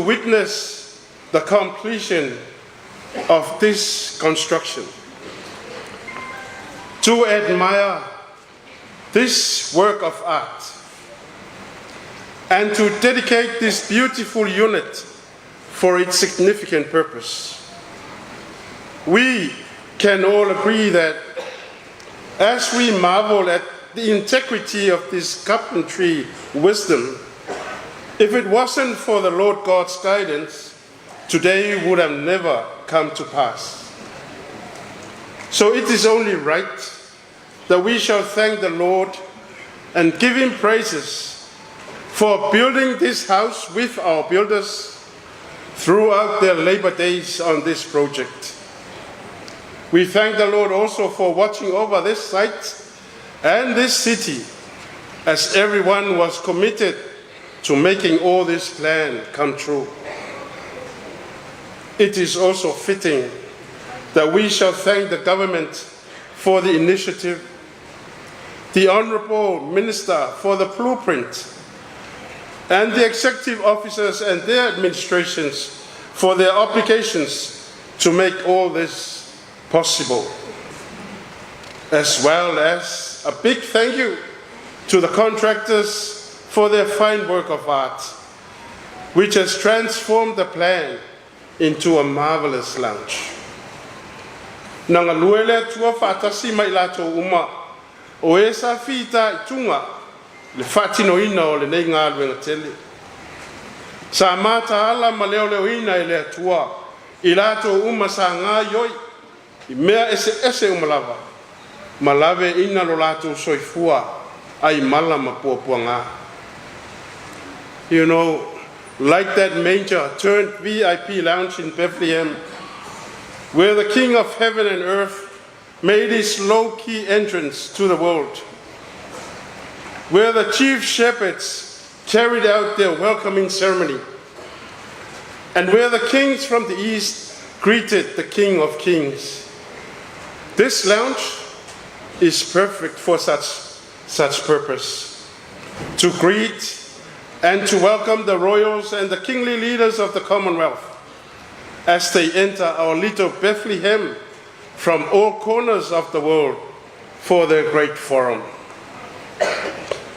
witness the completion of this construction, to admire this work of art, and to dedicate this beautiful unit for its significant purpose. We can all agree that as we marvel at the integrity of this carpentry wisdom, if it wasn't for the Lord God's guidance, today would have never come to pass. So it is only right that we shall thank the Lord and give him praises for building this house with our builders throughout their labor days on this project. We thank the Lord also for watching over this site and this city, as everyone was committed to making all this plan come true. It is also fitting that we shall thank the government for the initiative, the Honourable Minister for the blueprint, and the executive officers and their administrations for their obligations to make all this possible, as well as a big thank you to the contractors for their fine work of art, which has transformed the plan into a marvelous lounge. Nanga luele tua fatasi mai lato uma o esa fita itunga le fatino ina o le nei ngā luenga tele. Sa mata ala ma leo leo ina i lea tua i lato uma sa ngā yoi i mea ese umalava ma lave ina lo lato soifua ai mala ma puapua ngā. You know, like that manger turned VIP lounge in Bethlehem, where the King of heaven and earth made his low-key entrance to the world, where the chief shepherds carried out their welcoming ceremony, and where the kings from the east greeted the King of kings. This lounge is perfect for such purpose, to greet and to welcome the royals and the kingly leaders of the Commonwealth as they enter our little Bethlehem from all corners of the world for their great forum.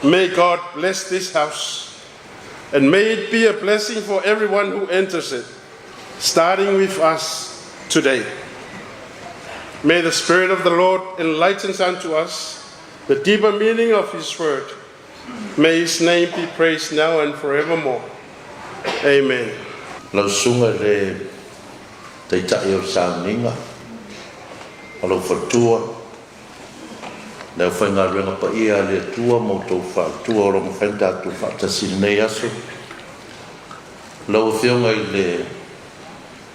May God bless this house, and may it be a blessing for everyone who enters it, starting with us today. May the Spirit of the Lord enlighten unto us the deeper meaning of his word. May his name be praised now and forevermore. Amen. Lau sunga le te tai o Sauninga, o lau whatua, lau whainga renga pa ia le tua mo tau whatua o rongo whainta tu whaatasi nei aso. Lau whionga i le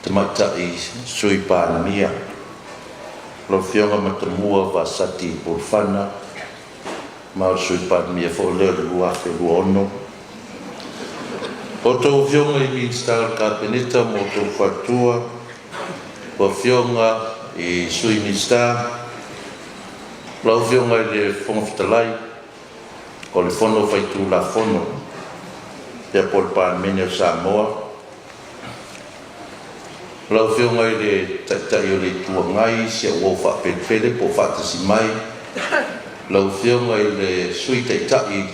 te matai sui pānamia, lau whionga ma te mua vasati pulwhana, ma o sui pānamia fo leo le luafe luono. O tau whionga i Minster Kabineta mo tau whatua, o whionga i sui Minster, lau whionga i le whongawhitalai, o le whono whaitu la whono, pia por pānamene o Sāmoa. Lau whionga i le taitai o le tua ngai, sia ua whapepele po whaatasi mai, lau whionga i le sui taitai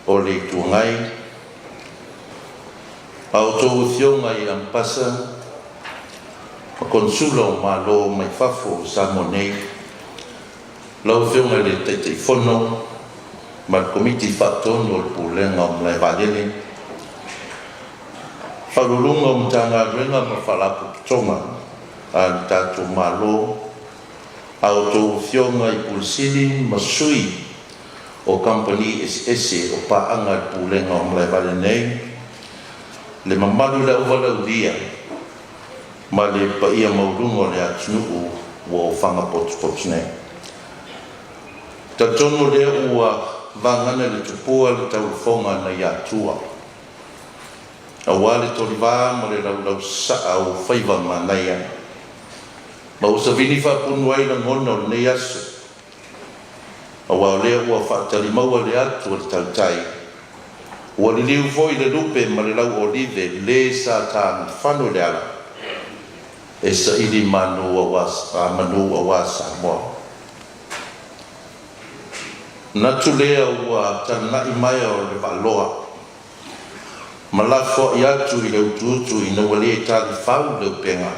o le tua ngai, au tōu whionga i ampasa, a konsulo ma lo mai whafo Samoa nei, lau whionga i le taitai whono, ma komiti whatono o le pūlenga o mlai valele, wharurunga o mtanga renga ma whalapu tonga, a tātou malo, au tōu whionga i pulsini ma sui o company SS o paanga i pūlenga o mlai valele nei, le mamalu le uwala ulia, ma le paia maurungo le atunuu o whanga pots nei. Ta tono le ua vangana le tupua le tau whonga na iatua. A wale tori wā mo le lau saa o whaiva manaia. Ma usa vini whapunu ai na ngono le aso. A wā lea ua whaatari maua le atu le tautai. ua liliu foi le lupe ma le lau olive le sa tani whanu le ala e sa ili manu awa Samoa. Natu lea ua tanai mai o le waloa ma la fo i atu i le utu i na wale e tali whau le upenga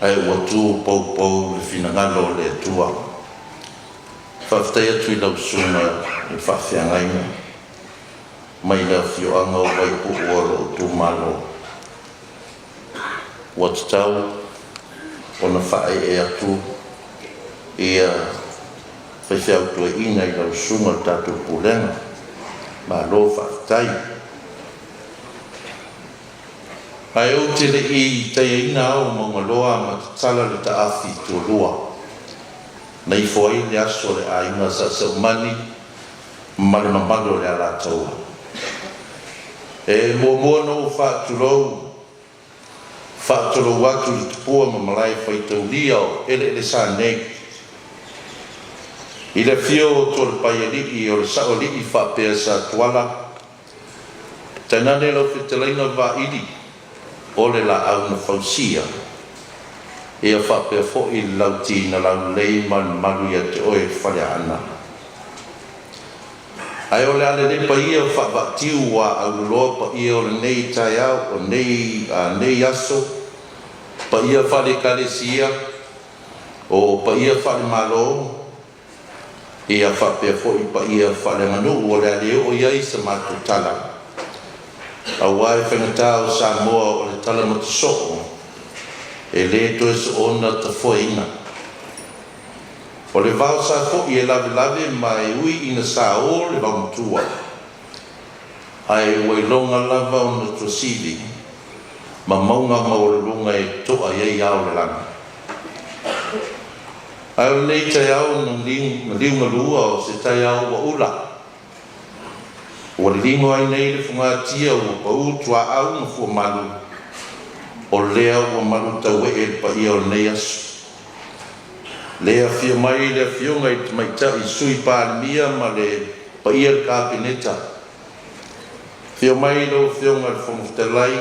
ai ua tu pou le finangalo le atua whaftai atu i lau sunga i whawhiangaina mai la fioanga o wai puuolo tu malo ua tatau o na whae e atu ia whaiwhiau tua ina i lau sunga tatu pulenga ma lo whaftai ai o te le i tai ina au maungaloa ma tatala le taafi tua lua na i fwai le aso le ainga sa mani ma le mamalo le ala taua e mua no whaatulou atu i tupua ma malai whaitau lia o ele sa nei i le fio o tole pai alii o le sao alii whapea sa tuala tainane lau whitalaina wa ili o le la au na whausia e a whapea fo i lau tina lau lei malu ia te oe whale ana ai o le ale le pa ia whaatiu wa au loa pa ia o le nei tai au o nei aso pa ia whale kalesia o pa ia whale malo ia whapea fo i pa ia whale manu o le ale o ia i sa matu tala a wai whangata o Sāmoa o le tala matusoko e le to e ona ta foina o le vau sa fo i e lave mai ui ina sa o le vau mutua ai wailonga lava o na trosivi ma maunga ma o le lunga e toa iei au le langa ai o nei tai au na liunga lua o se tai au wa ula o le lingo ai nei le whangatia o pau tua au na fua malu o lea o malu tau e pa ia o nei asu lea fia mai lea fionga i maita i sui pālimia ma le pa ia le kāpineta fia mai lo fionga le whamuftelai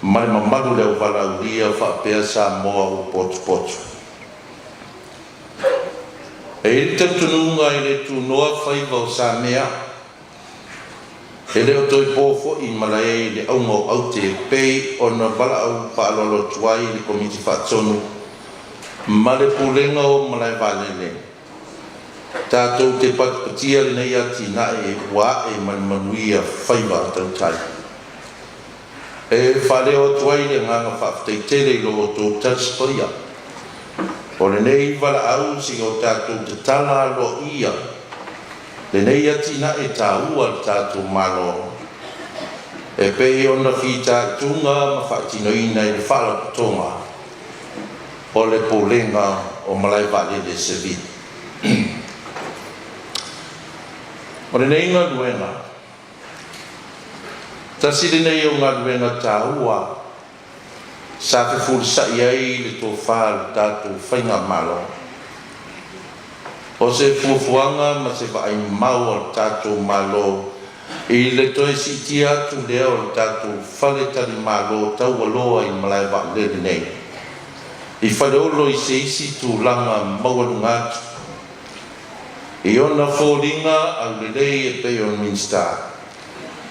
ma le mamalu leo wala uria whapea Sāmoa o potu e ili tantununga i le tu noa whaiva o Sāmea e leo toi pōfo i malae le aunga o au te pei o na wala au whaalolo tuai le komiti whaatonu ma le pulenga o malai valele tātou te patipatia le nei ati na e wā e manuia whaiva tau tai e whaleo tuai le nganga whaafteitere lo o tō tatsparia o le nei wala au si o tātou te tala lo ia le nei ati na e tāua le tātou malo e pei ona whita tunga ma whaatinoina i le whala kutonga o le pulenga o malai valele se vi o le nei ngā luenga tasi le nei o ngā luenga tāua sa te fulsa iai le tō whāle tātou whainga malo o se fuafuanga ma se vai mau o tātou malo i le toi siti atu lea o tātou whale tari malo tau aloa i malai valele nei i whareolo i se isi tū langa maualunga atu i ona fōringa au le lei e pei o Minster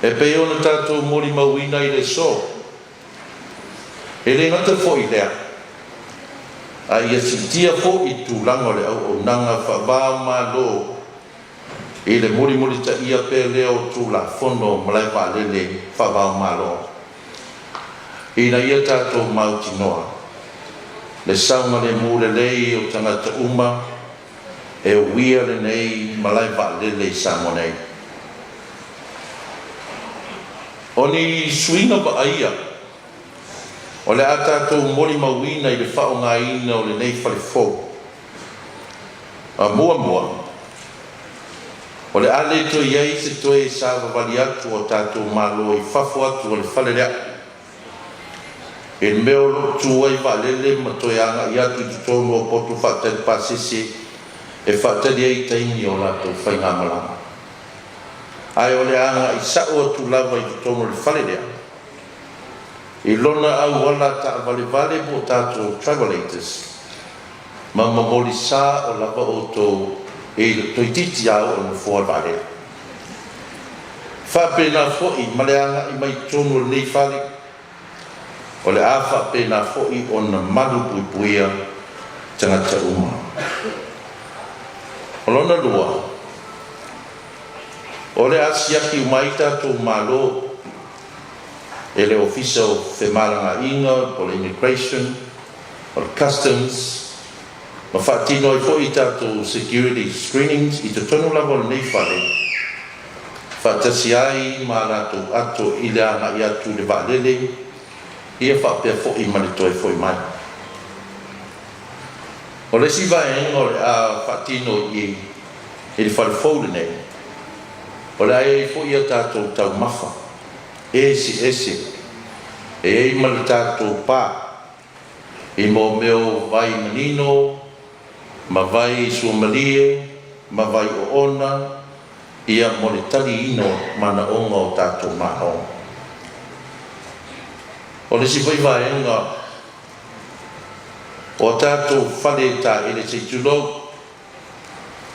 e pei ona tātou mori mauina i le so e le ngata fo i lea a ia sitia fo i tū langa le au o nanga whabao malo i le mori ta ia pe leo tū la fono malai valele whabao malo i na ia tātou mauti noa le saunga le mure lei o tangata uma e uia le nei malai valele i Samoa nei o ni suinga ba aia o le atatou mori mauina i le whaongaina o le nei whale fō a mua o le ale to iei se toe sa wawali atu o tātou malo i whafo atu o le whale rea e meo lo tuai valele ma toe anga i atu i tutono o potu whaatari pasese e whaatari ei taimi o lato whainga malama ai o le anga i sa'o tu lava i tono le fale lea. I lona au wala ta vale vale po tātou travelators. Ma mamoli sā o lava o tō e toititi au o na fua vale. Whapena fo'i maleanga i mai tono le nei fale. O le a whapena fo'i o na malu pui puia tangata uma. O lona lua. O le asiaki umaita tō malo e le official whemaranga inga, o le immigration, o le customs, ma whaatino i fo i tātou security screenings i te tonu lava o nei whare. Whaatasi ai ma rātou ato i le anga i atu le waalele, ia whaapea fo i mani toi fo i mai. O le si vaenga o le a whaatino i le whare fōle nei. O le ai fo i a tātou tau mafa. Ese, e ei mali tātou pā, i mō meo vai manino, ma vai suamalie, ma vai o ona, ia mo le tali ino mana onga o tātou maho. O le si vai vaenga, o tātou whale tā ele se tulo,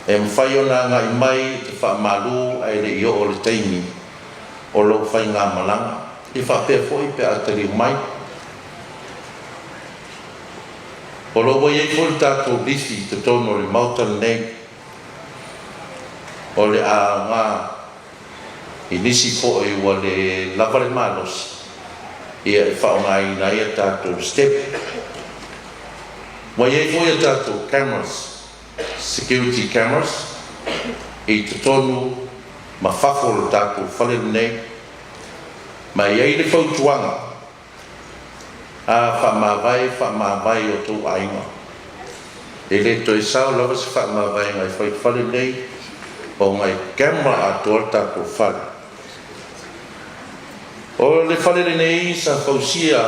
e mwhai ona ngai mai te whaamalu ai le io o le taimi, o lo whai ngā malanga, i whapea fōi pe atari mai. O lo wai ei fōi tātou lisi te tono le mautan nei, o le a ngā i nisi fōi wa le lavare malos, ia e whaonga i na ia tātou step. Wai ei fōi a tātou cameras, security cameras, i te tonu ma whafo tātou whale nei, ma iei le whautuanga, a whamawai o tō ainga. E le toi sao lava se whamawai ngai whale nei, o ngai camera a tōra tātou whale. O le whale nei sa whausia,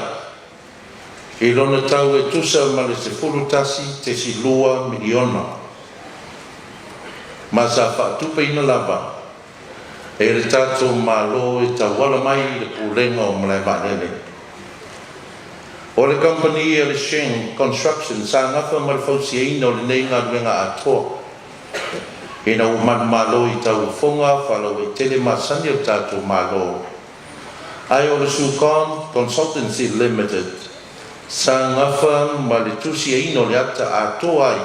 i lona tau e tusa ma le se furutasi te si lua miliona. Ma sa whaatupa ina lava, e le tātou malo e ta wala mai le pūlenga o malai vālele. O le company e le Sheng Construction sa ngafa ma le whausia ina o le nei ngā ruenga atoa. E na uman malo i tau whonga whalo e tele masani o tātou malo. Ai o le Sūkon Consultancy Limited sa ngafa ma le tusi e ina o le ata atoa ai.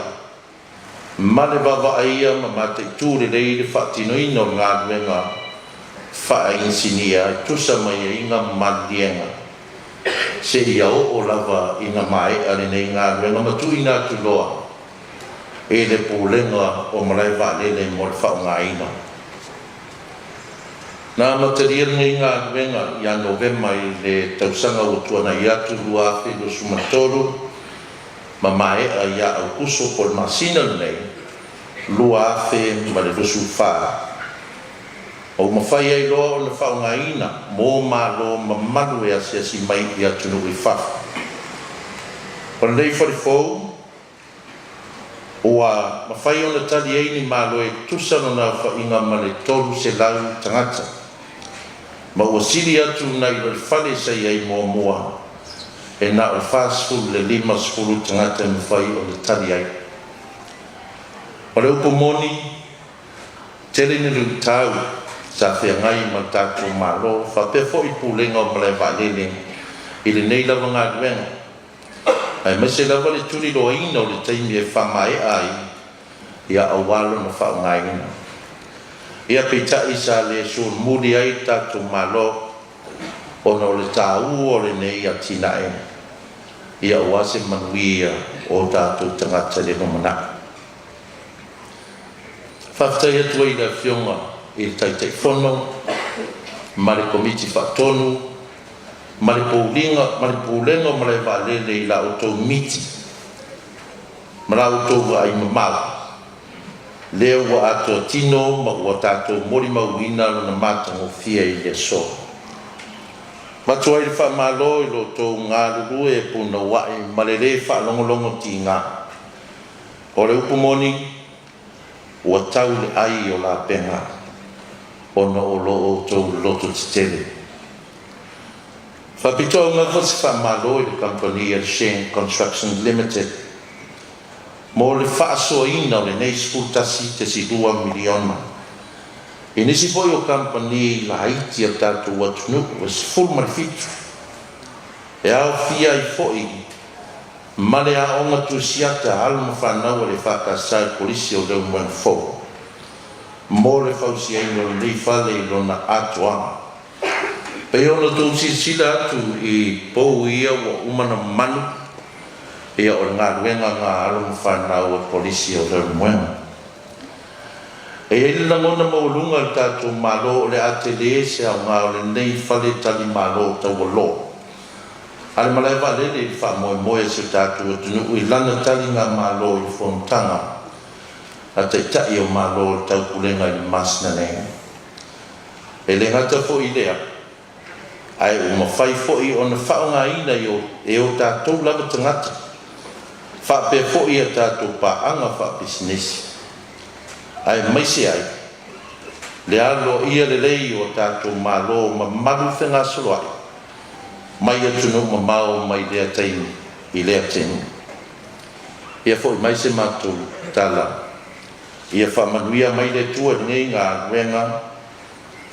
Ma le baba aia ma mate tūre lei le whaatino ina o ngā ruenga wha insinia tusa mai e inga malienga se ia o lava inga mai ale nei ngā ruenga matu ina tu loa e le pūlenga o malai waalele mo le whao ngā ina. Nā mataria nei ngā ruenga i a Novema i le tausanga o tuana i atu luafe lo sumatoru ma mai a ia au kuso por masina nei luafe ma le lusu whaa. O mawhai ai loa o na whaungaina, mō mālo ma manu e asi mai i atunu i whafu. O nei wharifou, o a mawhai o na tali eini mālo e tusano na whainga ma le tolu se lau tangata. Ma ua siri atu na i le whale sei ai mua mua, e na o whāsfulu le 5 tangata mawhai o le tali ai. O le upomoni, tele ni lu tau, sa whea ngai ma tātou malo, whapea fo i pūlenga o malai waalele, i le nei lava ngā ruenga. Ai mese lava le turi loa ina o le taimi e whamae ai, ia awalo na whao ngaina. Ia peitai sa le sur muri ai tātou malo, o na o le tāu o le nei a tina e. Ia oase manuia o tātou tangata le nomana. Whaftai atua i la whionga, i le taitai whono, ma le komiti whaatonu, ma le pūlenga ma le waalele i la autou miti, ma la autou ai mamau. Lea ua ato tino ma ua tātou mori mauina na mātango fia i le so. Matu ai le whaamalo i lo tō ngā ruru e puna wai ma le le whaalongolongo ti ngā. O le upumoni, ua tau le ai o la penga. ona o loo tau loto titele. Whapitoa fosi whamalo i le company at Shane Construction Limited. Mo le whaasoina o le nei spultasi te si 2 miliona. I nisi poi o company la haiti a tātou atunu was full marfitu. E au fia I foi male a onga tu siata alma whanau le whakasai polisi o leu mwen fo. Mo le whausi aino le nei whale I lona atoanga. Pe ona tau sila atu I pou ia wa umana manu ia o ngā ruenga ngā alma whanau o polisi o leu mwen. E ele na ngona maulunga le tātou malo o le atele se au ngā o le nei whale tali malo tau o lo. Ale malai wale le wha moe moe se tātou atunu ui lana tali ngā malo I whontanga. A te tai o malo tau kulenga I masna nenga. E le hata fo I lea. Ai o mawhai fo I o na whaonga ina e o tātou lava tangata. Wha pe fo I a tātou pa anga wha business. Ai maise ai. Le alo ia le lei o tātou malo ma malu whenga soloai. Mai atunu ma mao mai lea taimi I lea taimi. Ia fo I maise mātou tala. Ia whamanuia mai le tua ngei ngā ruenga.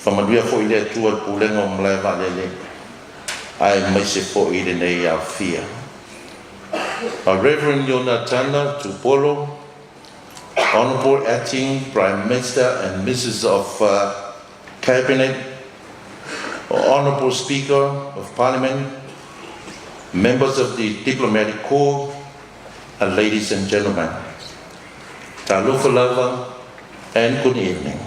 Whamanuia fo I lea tua pulenga o mlai valele. Ai maise fo I le nei au fia. Reverend Yonatana Tupolo, Honourable Acting Prime Minister and Mrs. of Cabinet, Honourable Speaker of Parliament, members of the Diplomatic Corps, and ladies and gentlemen, talofa lava and good evening.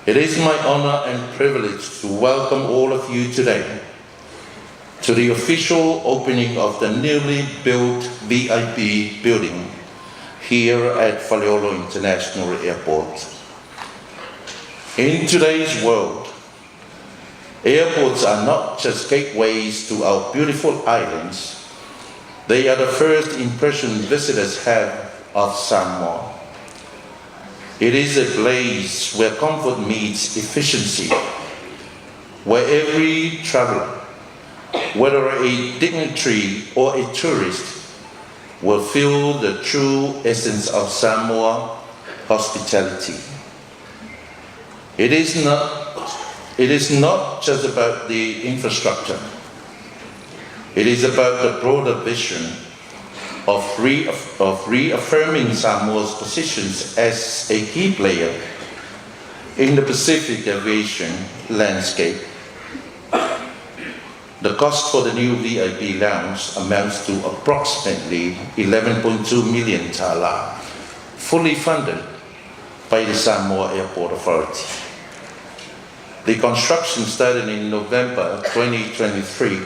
It is my honor and privilege to welcome all of you today to the official opening of the newly built VIP building here at Faleolo International Airport. In today's world, airports are not just gateways to our beautiful islands, they are the first impression visitors have of Samoa. It is a place where comfort meets efficiency, where every traveler, whether a dignitary or a tourist, will feel the true essence of Samoa hospitality. It is not just about the infrastructure. It is about the broader vision of reaffirming Samoa's positions as a key player in the Pacific aviation landscape. The cost for the new VIP lounge amounts to approximately 11.2 million tala, fully funded by the Samoa Airport Authority. The construction started in November 2023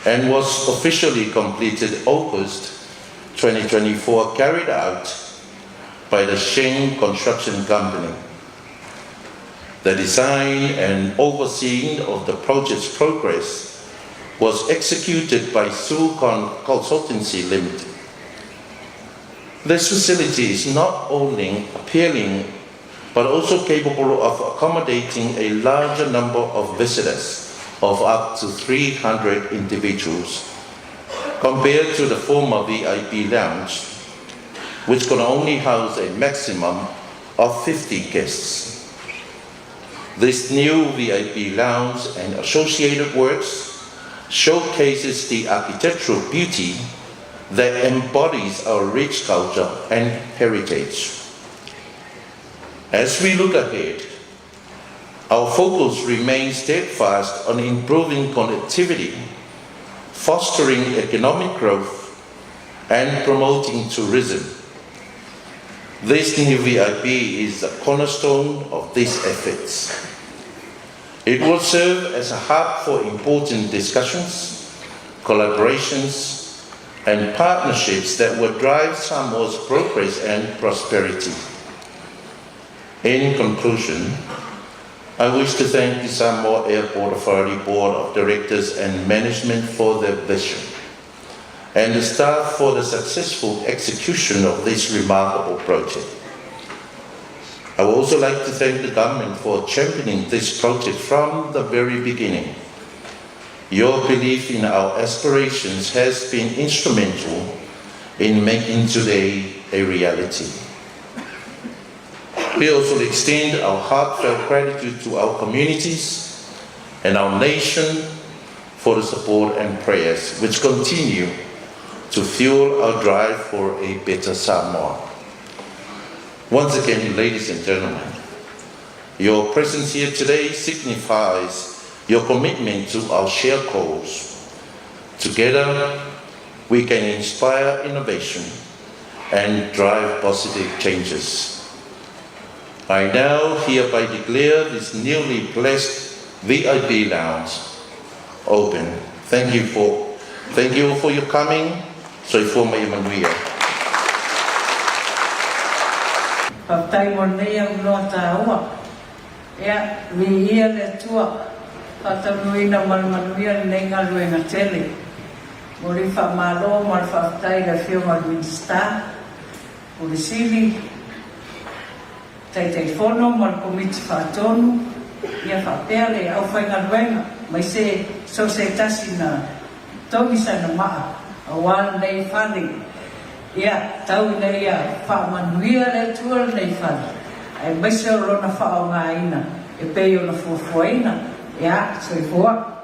and was officially completed August 2024, carried out by the Shane Construction Company. The design and overseeing of the project's progress was executed by Sucon Consultancy Limited. This facility is not only appealing but also capable of accommodating a larger number of visitors of up to 300 individuals compared to the former VIP lounge, which could only house a maximum of 50 guests. This new VIP lounge and associated works showcases the architectural beauty that embodies our rich culture and heritage. As we look ahead, our focus remains steadfast on improving connectivity, fostering economic growth, and promoting tourism. This new VIP is the cornerstone of these efforts. It will serve as a hub for important discussions, collaborations, and partnerships that will drive Samoa's progress and prosperity. In conclusion, I wish to thank the Samoa Airport Authority Board of Directors and Management for their vision, and the staff for the successful execution of this remarkable project. I would also like to thank the government for championing this project from the very beginning. Your belief in our aspirations has been instrumental in making today a reality. We also extend our heartfelt gratitude to our communities and our nation for the support and prayers which continue to fuel our drive for a better Samoa. Once again, ladies and gentlemen, your presence here today signifies your commitment to our shared cause. Together, we can inspire innovation and drive positive changes. I now hereby declare this newly blessed VIP lounge open. Thank you for your coming. Soy forma Emanuia. Papai monei au no Tautua. Ia ia le tua. Patanuina malmanuia nei ngaluenga tele. Mori fa malo mal fa tai le fio mal winsta. Mori sili. Tai fono mal komiti fa tonu. Ia fa pele au fa ngaluenga. Mai se so se tasina. Togi sana maa. Awan nei fani. Ia tau nei ia fa manuia le tua nei fani. Ai mai se rona fa o ngaina. E peo na fuafuaina. Ia soi fua.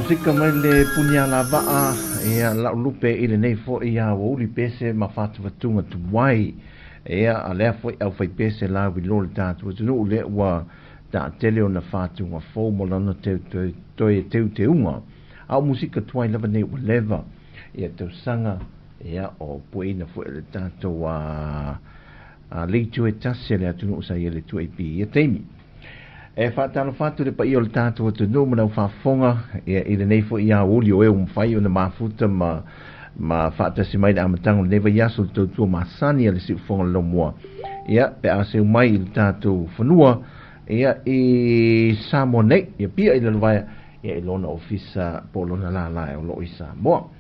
musika mai le punia la vaa ia la lupe ile nei fo ia uli pese ma fatu fatunga tu wai ia ale fo au fai pese la wi lo tatu tu le wa ta tele ona fatu wa fo mo lana te unga au musika tuai lava nei leva ia te sanga ia o puina fo le tatu wa le tu etase le atu sa ia le tu pi ia teimi e fatalo fatu le pa io le tatu tu no mo fa fonga e le nei fo ia uli o e un fai ona mafuta ma fata si mai da matang le va yaso tu masani le si fonga lo mo ia pe ase mai le tatu fonua ia e Sāmoa nei ia pia i le vai ia lona ofisa polona la o lo isa mo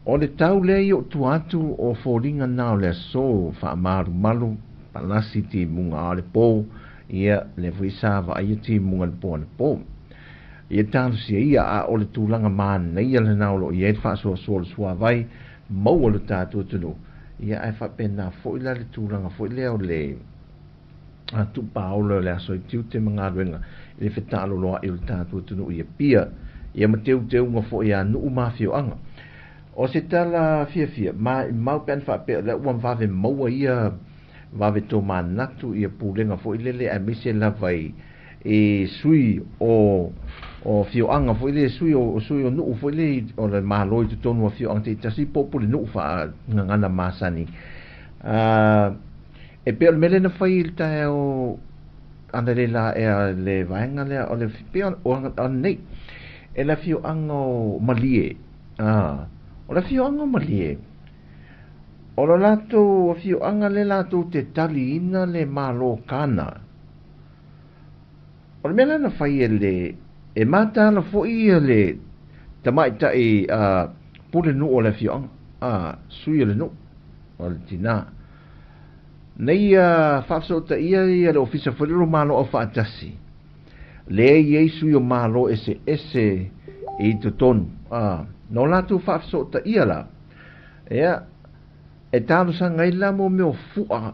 o le tau le io tu atu o foringa na le so fa malu palasi ti munga le po ia le visa va ia ti munga le po ia tau si ia a o le tūlanga mana ia le naulo ia fa so vai mau le tatu tunu ia ai fa pena fo ila le tūlanga fo le o le a tu paolo le aso tiu te mga ruenga le fetalo loa i le tatu tunu ia pia ia mateu te unga fo ia nu mafio anga o se tala fia mau pen fa pe le wan va ve mau ia va ve to manatu ia pulenga fo ile a mise la vai e sui o fio anga fo ile sui o nu fo ile o le malo i tonu fio anga te tasi populi nu fa ngana masani e pe le mele na fai il ta o andare la e le vaenga le o le pe o nei e la fio anga malie o la fio anga malie o lo lato o fio anga le lato te tali ina le malo kana o le mele na fai e mata na foi le tamai ta e pule nu o le fio anga sui le nu o le tina nei fafso ta ia le ofisa foi lo malo o fatasi le yesu yo malo ese e toton no lato fafso ta ia la e talo sa ngai la mo me fua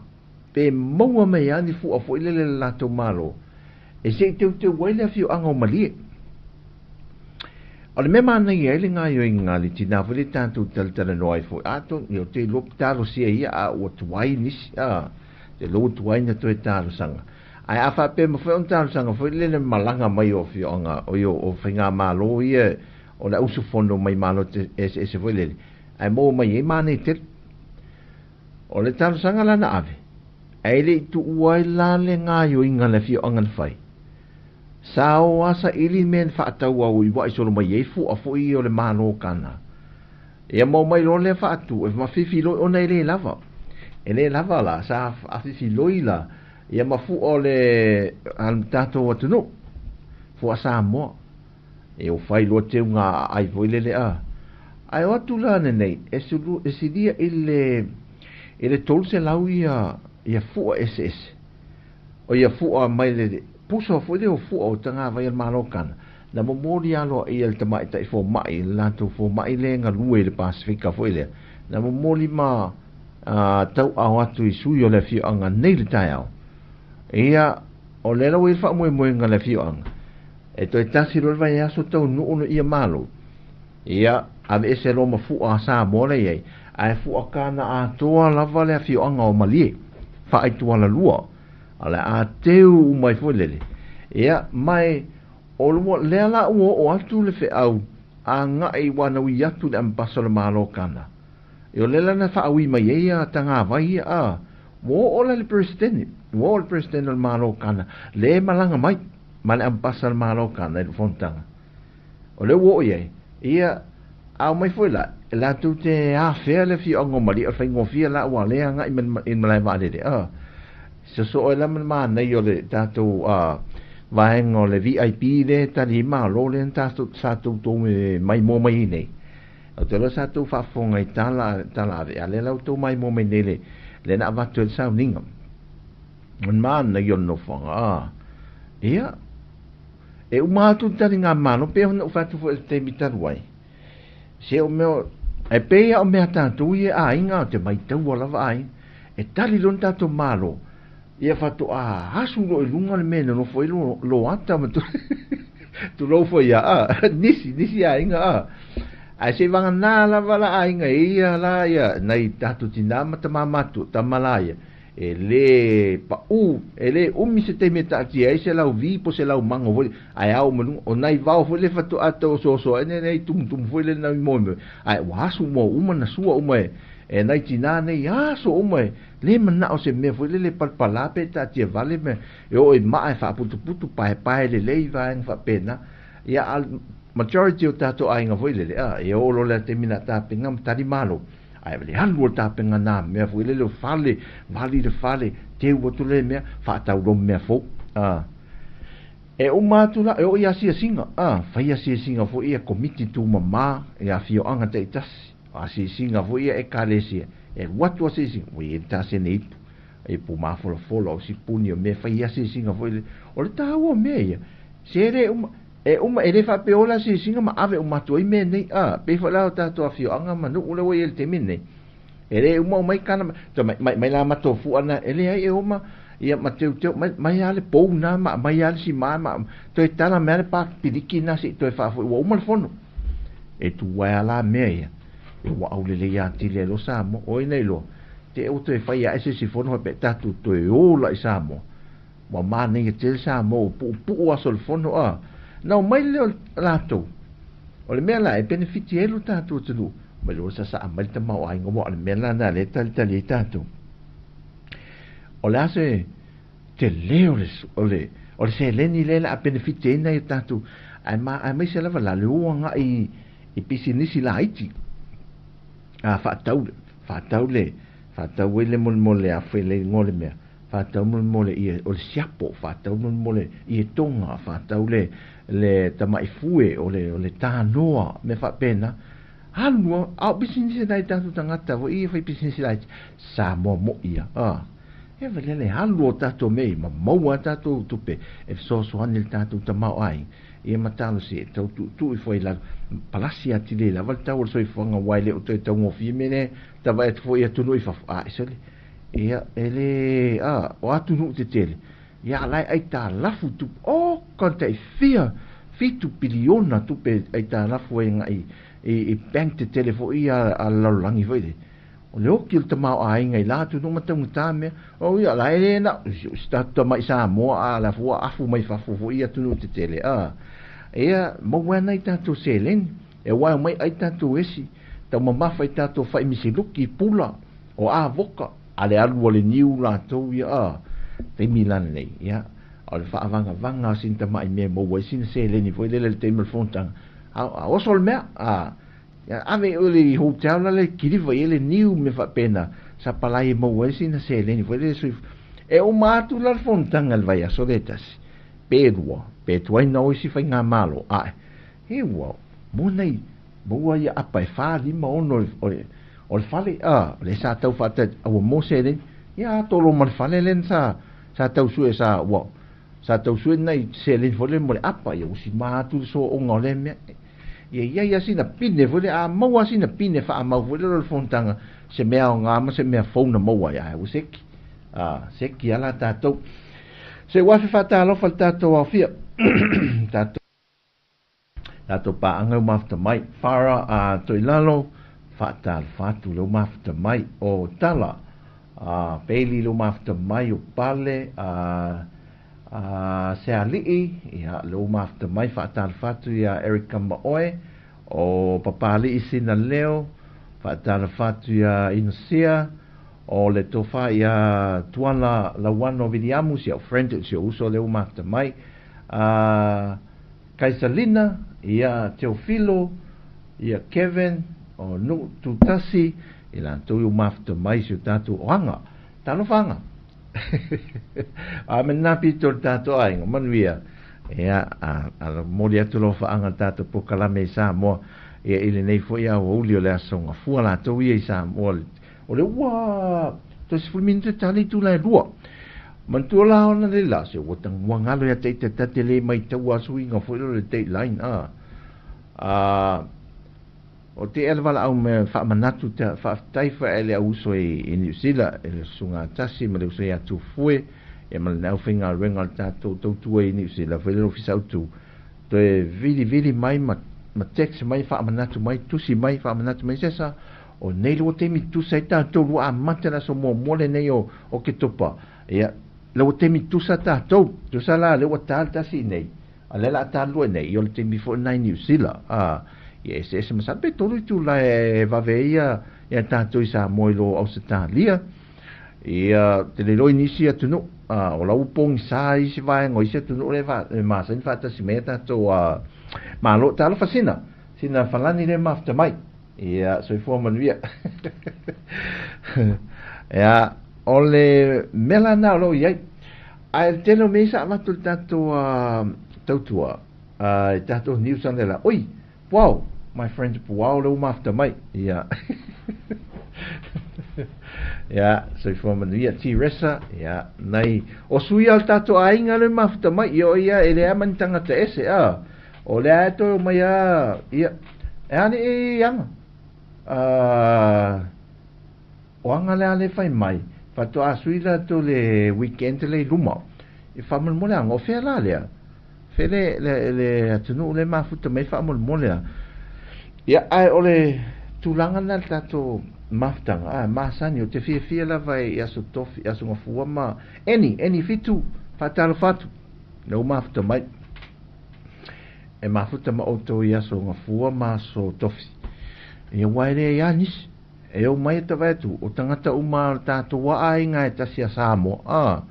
pe mo me ani fua foi le lato malo e se te wele fio anga mali ole me mana ia le nga yo inga li tina foi tanto tal no ai foi ato yo te lop talo sia ia a o tuai nis te lo tuai na to talo sanga ai afa pe mo foi un talo sanga foi le malanga mai o fio anga o yo o finga malo ia o la usu fondo mai malo te ese foi le ai mo mai e mane te o le talo sanga la na ave ai le tu uai la le nga yo inga le fio anga fai Sāoa sa ili men whaatau au i wai solo mai eifu a fo i o le malo kana. Ia mau mai lo le whaatu, e mawhiwhi loi ona i le lava. E le lava la, sa awhiwhi loi la, ia mafu o le tato atunu, fu a Sāmoa. E o whai lo te unga ai voi le a. Ai o atu la nei, e sidia i le tolse lau ia fu a SS. O ia fu a mai le puso foi de fu o tanga vai malo kana na memori alo i el tamai tai fo mai la tu fo mai le nga lue le pasifika foi le na memori ma tau au atu i sui o le fio anga nei le tai au ia o le la wi fa mo nga le fio anga e to tasi ro vai aso tau no ono ia malo ia ave ese lo ma fu a Sāmoa le ai ai fu kana a toa lava le fio anga o mali fa ai tu ala lua ala a teu mai foi lele ia mai o lo le ala o atu le fe au a nga i wana wi atu le ambassador malo kana yo le na fa wi mai ia tanga vai mo o le president le malo kana le malanga mai mal ambassador malo kana le fontanga o le wo ia au mai foi la tu te a fe le fi ongo mali o fa ngofia la wa le nga in malai va de so ela mana yo le tato vaengo le VIP le tali ma lo le tato sato to mai mo mai nei o te lo sato fa fonga i tala ale la to mai mo mai nei le na va to sa ninga un man yo no fonga ia e o ma tu tali nga mano pe no fa tu fo te mitar wai se o meu e pe o me tato ia inga te mai tau la vai e tali lon tato malo ia fatu hasu lo lunga le mena no foi lo ata ma tu lo foi ya nisi a inga ai se vanga na la wala a inga ia la ia nei tatu tina mata mamatu tamalaya ele pa ele mi se te meta ti ai se lau vi po se lau mango voi ai au manu o nai vau foi le fatu ato so nei tum foi le na mo ai wasu mo uma na sua uma nai tina nei so uma le mana o se me foi le palpala pe ta ti vale me o mai fa putu pai le va en fa pena ia al majority o tato ainga foi le o lo le termina ta pingam tadi malo ai vale halu ta penga na me foi le fale vali de fale te o tu le me fa ta ro me fo o matula o ia singa fa ia singa foi ia committee tu mama ia fio anga te tas singa foi ia e kalesia what was it we ta se nei e pu ma folo si punio me fa ia singa foi o le ta o me ia sere ele fa peola singa ma ave toi me nei pe fa la ta to fio anga ma no le o ele te mine ele mai kana mai la ma to fu ana ele ai ia ma teu mai ale pou na mai ale si ma to tala me pa piliki na si to fa o mal fono e tu wa la me ia wa au le ia ti le lo Sāmoa o nei lo te o te fa ia ese si fono pe tatu to e o la Sāmoa wa ma nei te Sāmoa pu o sol fono no mai le lato o le mea la e benefiti e lo tatu tulu ma lo sa mai te mau ai ngomo le mea la na le tali tatu o le ase te leo o le se leni le la benefiti e nei tatu ai mai se lava la le uanga i pisinisi la iti fa tau le mole a fele ngole mea fa tau mole i o le siapo fa tau mole i tonga fa tau le tamai fue o le tanoa me fa pena halua au bisinisi dai tatu tangata vo i fa bisinisi dai Sāmoa mo ia e vele le halua tatu mei ma maua tatu tupe e so anil tatu tamau ai ia matalo se tau tu i foi la palasi ati le la volta o so i fonga waile o te tau ngofi mene tava e foi atu no i fa isole ia ele o atu no te tele ia lai ai ta lafu tu konta i fitu biliona tu pe ai ta lafu e ngai i bank te telefo ia a laulangi foi o le oki il tamau a inga i latu no matamu tame o ia lai le na statu mai Sāmoa a la fua afu mai fafu foi atu no te tele ia mo wana i tatu selen e wai mai ai tatu esi tau mamafa i tatu fai misiluki pula o voka ale alu o le niu la tau ia te milana nei ia o le whaavanga sinta mai mea mo wai sina selen i foi lele te melfontang a osol mea ia ave o le hotel la le kiriva i le niu me fa pena sa palai mo wai sina selen i foi lele sui e o matu la fontanga le vai a soletas pe tuai na oisi fai ngā malo he wau mo nei mo ia apa e wha lima ono o le fale le sa tau whata awa mo se len ia tolo man fale len sa tau sue sa tau sue nei se len fole mo le apa ia usi mātu so o ngā le mea ia sina pine fole maua sina pine wha mau fole lo le fontanga se mea o ngā ma se mea fauna maua ia useki seki ala tātou se wafi fatalo faltato au fia tato pa anga mafta mai para to ilalo fatal fatu lo mafta mai o tala peli lo mafta mai o pale se ali ya lo mafta mai fatal fatu ya Erika Maoe o papali isina leo fatal fatu ya Inosia o le tofa ia tuana la wano vidiamu si au friend si uso le umafta mai Kaisalina ia Teofilo ia Kevin o nu tutasi ila tu umafta mai si tatu oanga tano fanga mena pito tatu ai manuia ia ala moli atu lo fa anga tatu pokalame Sāmoa ia ile nei fo ia o ulio le asonga fuala to ia Sāmoa o le ua to se fulminto tali tu la lua man tu la ona le la se o tang wangalo ya te le mai te wa suinga fo le te line o te elvala au me fa manatu te fa taifa ele uso e New Zealand e sunga tasi me le uso ya tu fue e mal na finga renga ta to tu e New Zealand fo le ofisa tu to e vili mai ma text mai fa manatu mai tusi mai fa manatu mai sesa o nei lo temi tusa ta to lu a matana so mo mole nei o ke topa ia lo temi tusa ta to tusa la le wata ta si nei ale la ta lu nei yo temi fo nai New Zealand yes es ma sabe tolu tu la va veia ya ta to isa moilo Australia ia te le lo inicia tu no o la upong sa isi vai ngoi se tu no le va ma sen fa ta si meta to ma lo ta lo fasina sina falani le mafta mai ia so fo man via ia ole melana lo ia ai te no me sa ma tu tato Tautua tato New Zealand oi wow my friends wow lo mafta mai ia ya so fo man via ti resa ya nai o sui al tato ainga le mafta mai yo ia ele man tanga te ese o le ato mai ia ani yang o anga le ale fai mai fa to asui la to le weekend le luma e fa mal mo le ngo fe la le fe le atunu le mafuta mai fa mal mo le ya ai ole tulanga na tato maftanga masani o te fia la vai ya so tofi ya so ngafua ma any fitu fatal fatu no mafta mai e mafuta ma auto ya so ngafua ma so tofi e waire ya nis e o mai ta vai tu o tangata uma tato wa ai nga ta sia Sāmoa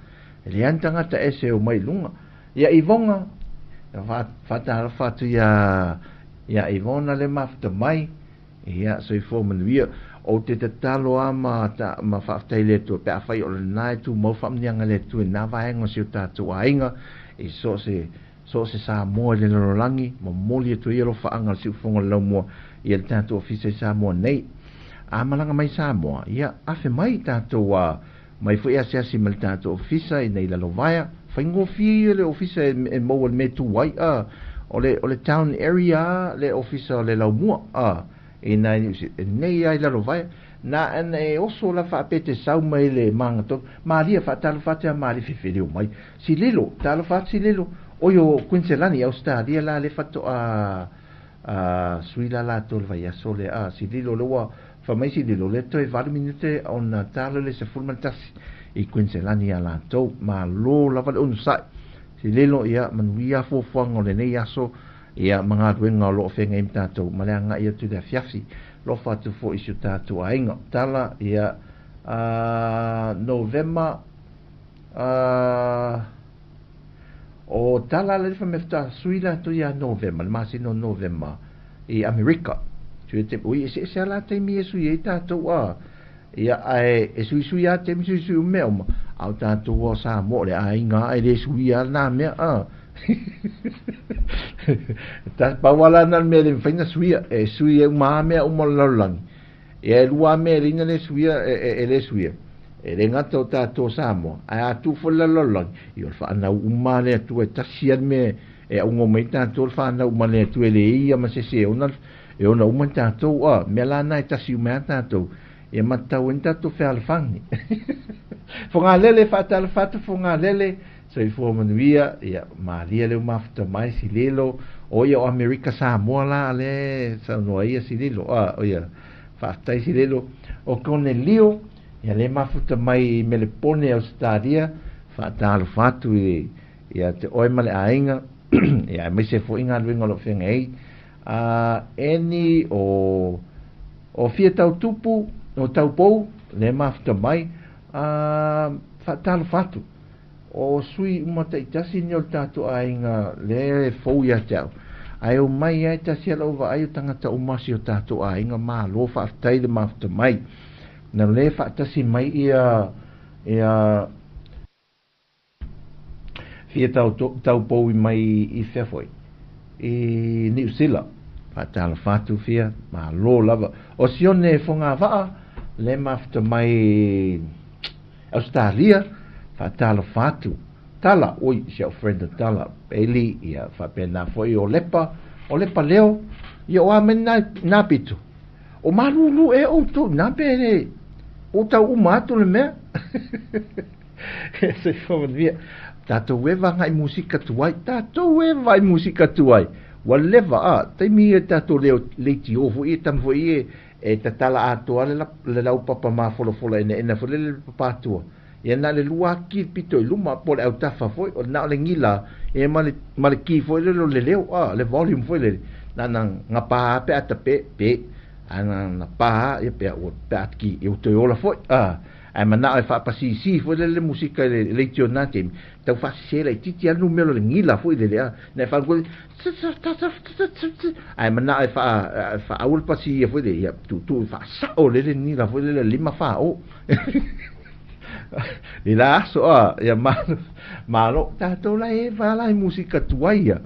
le antangata ese o mai lunga ya ivonga fatal fatu ya ivona le mafta mai ya so ifo manuia o te talo ama ta ma faftai le tu pe afai o nai tu mo fam nyanga le tu na vai ngo si ta tu ainga e so se Sāmoa le no langi mo moli tu yelo fa anga si fonga lo mo i el tanto office Sāmoa nei amalanga mai Sāmoa ia afe mai tanto wa mai foi asia si mal tanto office i nei la lovaia fa ngo fi le office e mo me tu wai o le town area le office le la mo e nei ai la vai na e oso la fa pete sau mai le mangato maria fa tal fa te mari fi mai si lilo tal fa si lilo o yo Queensland ya Australia la le fatto suila la tol vai sole si lilo lo fa mai si lilo le to e 20 minute on tal le se full mantas i Queensland ya la to ma lo la va on sai si lilo ya man via fo fang le nei aso ia mga duenga lo fenga im tatou malanga ia tu da fiafi lo fatu fo isu tatou ainga tala ia November o tala le fa mefta suila tu ia November masino November i America tu te ui se la te mi esu ia tatou ia ai esu ia te mi su me au tatou o Sāmoa le ainga ai le su ia na me ta pawala nan me le faina suia e suia ma me o mololang e lua me ringa le suia le suia e le ngata ta to Sāmoa a tu fola lolang io fa na uma le tu e tasia me e ungo me ta to fa na uma le tu le ia ma se ona e ona uma ta to me la na tasi me ta to e mata wenta to fe alfangi fonga lele fatal fatu fonga lele so i fo manuia ia maria le mafta mai si lelo o ia o America Sāmoa la le sa no ia si lelo o ia fatai si lelo o con el lio ia le mafta mai me le pone Australia fatal fatu ia te oi male ainga ia me se fo inga luenga lo fenga ei eni o fia tau tupu o tau pou le mafta mai fatal fatu o sui uma te itasi ni o tato ainga le fou ia tau ai o mai ai tasi ala ova ai o tangata o masi o tato ainga ma lo whaatai le mafta mai na le whaatasi mai ia fia tau pou i mai i whewhoi i New Zealand whaatala whatu fia ma lo lava o sione fonga waa le mafta mai Australia fatala fatu tala oi sia friend tala peli ia fa pena foi o lepa leo ia o amena na pitu o malulu e o to na pele o ta o mato le me se foi via tātou e vanga i musika tuai, tātou e vai musika tuai. Wa lewa te mi e tātou leo leiti ofu i tam fo i e ta tala atua le lau papa ma folo ena fo le papa atua. Ia na le lua ki pito i luma po le au tafa foi o na le ngila e male ki foi le leo le volume foi le na nga pa pe pe ana na pa e pe o tatki e o te ola foi ai mana e fa pasi si foi le musica le tionate tau fa se le titi al numero le ngila foi le na fa go ai mana e fa aul pasi e foi le tu fa sa o le ngila foi le lima fa o Di la so ya malo tato la e va la musica tuaia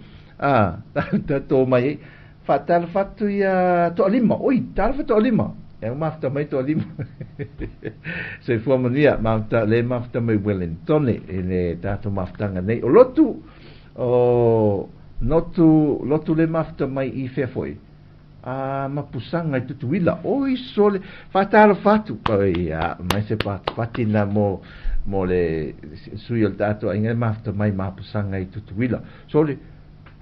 tato mai fatal fatu ya to lima oi tal fatu lima ya mafta mai to lima se fu mania mafta le mafta mai Wellington le tato mafta nei o lotu o lotu le mafta mai I fe foi mapusanga I tutuila oi sole fatal fatu ya mai se patina mo le sui al tato inga mafta mai mapusanga I tutuila sole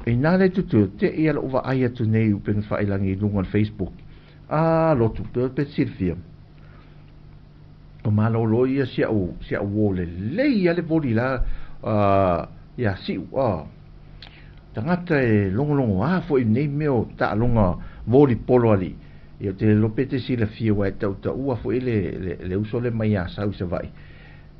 ina le tutu te ia lo va ai tu nei u pen fa ilangi lunga Facebook lotu pe Silvia o malo lo ia sia o le ia le volila ya si tangata e longo fo I nei meo ta longa voli polo ali io te lo pete si la fia wa Tautua fo le uso le mai a sau se vai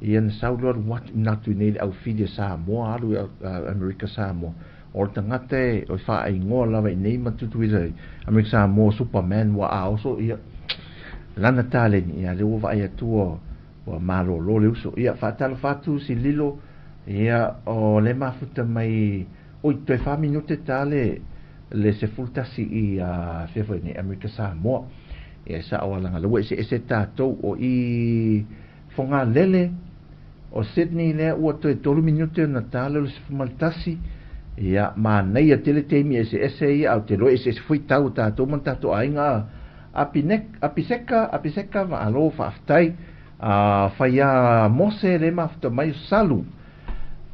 ian sau lo wat natu nei au fidia Sāmoa alu America Sāmoa o tangata o fa ai ngoa lava I nei matutu I America Sāmoa Superman wa a oso ia lana tale ni ia le ova ia tua wa malo lo le uso ia fa talo fatu si lilo ia o le mafuta mai oi te fa minute tale le se fultasi I fefo ni America Samoa e sa o langa lo se tatou o I fonga lele o Sydney le o to 2 minute na tale le se maltasi ia ma nei a tele temi ese ia au te lo ese foi tau tatou man tatou ainga apiseka ma alo fa aftai fa ia mose le mafta mai salu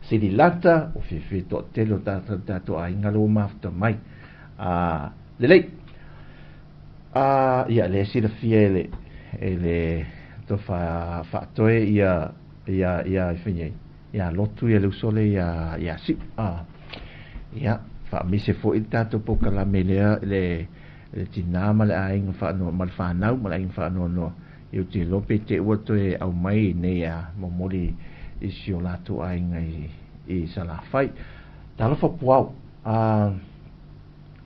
Siri lata o fefe to telo tatou ainga lo mafta mai lelei ia le sila fiele ele to fa toe ia fini ia lotu ia le usole ia si ia fa mi se fo tatou po kala melea le tinama le ainga fa no mal fa nau mal ainga fa no io te lope te wato e au mai nei momori isi o lato ainga I salafai talo fa puau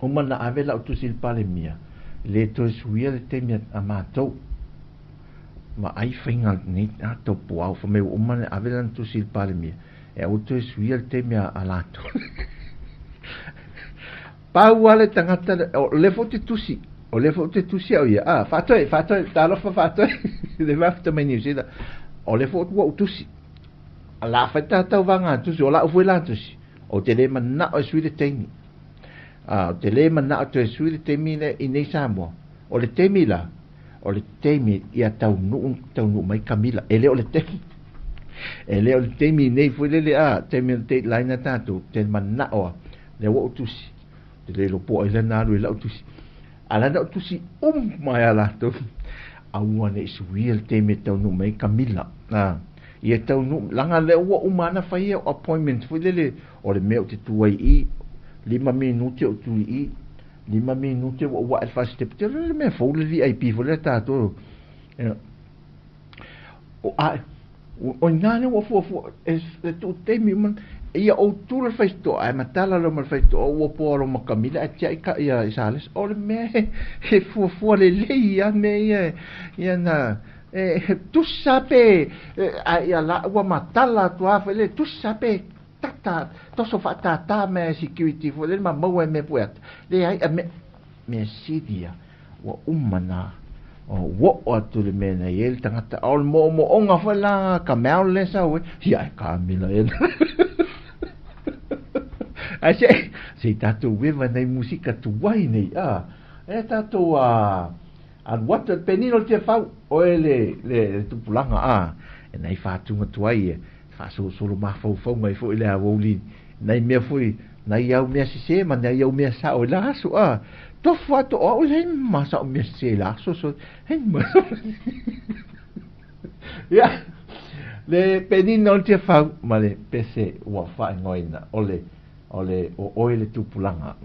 o mana avela o tusil palemia le to suia le temia amatou ma ai fainga ni ato puau fa me o mana avela o tusil palemia e o to suia le temia alato pau ale tangata o le fote tusi o ia fatoi talo fa fatoi le mafta meni sida o le fote o tusi ala fa tau vanga tusi o la o fuela tusi o te le mana o suia le temi te le mana o te suia le temi ne I nei Samoa o le temi la o le temi ia tau nu mai Camila ele o le temi nei foi le temi te laina tatu te mana o le o tusi te le lo po ele na lu la tusi ala na tusi mai ala to au ne suia le temi tau nu mai Camila ia tau nu langa le o umana fai o appointment foi le o le meu te tuai I 5 minute o tui 5 minute o wa alfa step te le me fo le VIP fo le tato o ngane o fo es tu te mi man ia o tu le festo ai matala lo mal festo o po lo Camila a tia ia sales o le me e fo le ia me ia na tu sape ia la o matala tu a le tu sape tata toso fa tata me security fo le ma mo me puet le ai me sidia o umana o tu le me na el tangata al mo onga fa la kamel le sa we ia Camila el se tatu viva nei musica tuai nei tatu al water penino te fau o le tupulanga e nei fatunga tuai fa solo mafau ngai fo ile a woli nai mea fui nai au mea se ma nai au mea sa o la su a to fa to o le ma sa o mea se la so hen ma ya le pedi non te fa ma le pese wa fa ngoina ole o oile tupulanga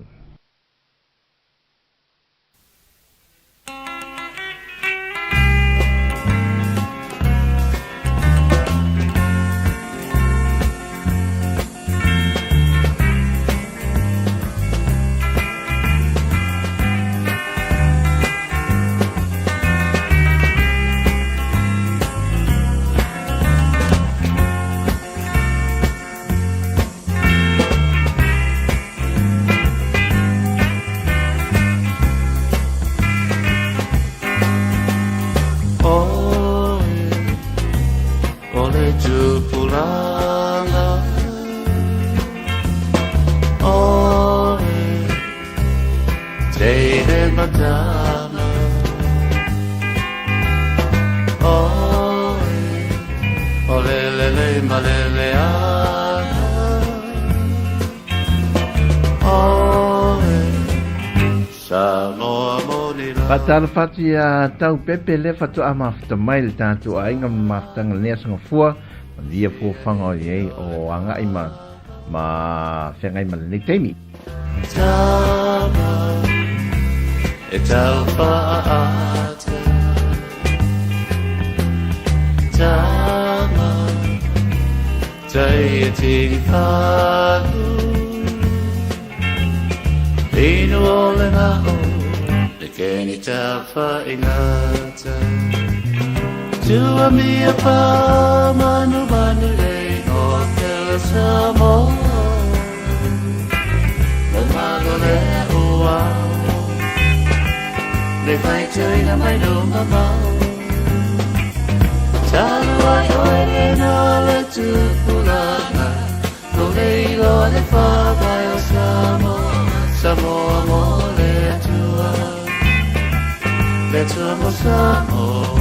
Patal fati a tau pepe le fatu a mafta mai le tatu a inga mafta ngalea sanga fua via fua whanga o iei o anga ima ma whengai ma le nei teimi. Tama e tau whaata Tama tai e tini whanu Inu o le ngao Keni tafa ingata Tua mia pa manu le o kela Samoa Le mago le uau Le fai tui na mai no mamau Talu ai oe le no le tupulanga Ko le ilo le whakai o Samoa mo le tua Let's go Samoa.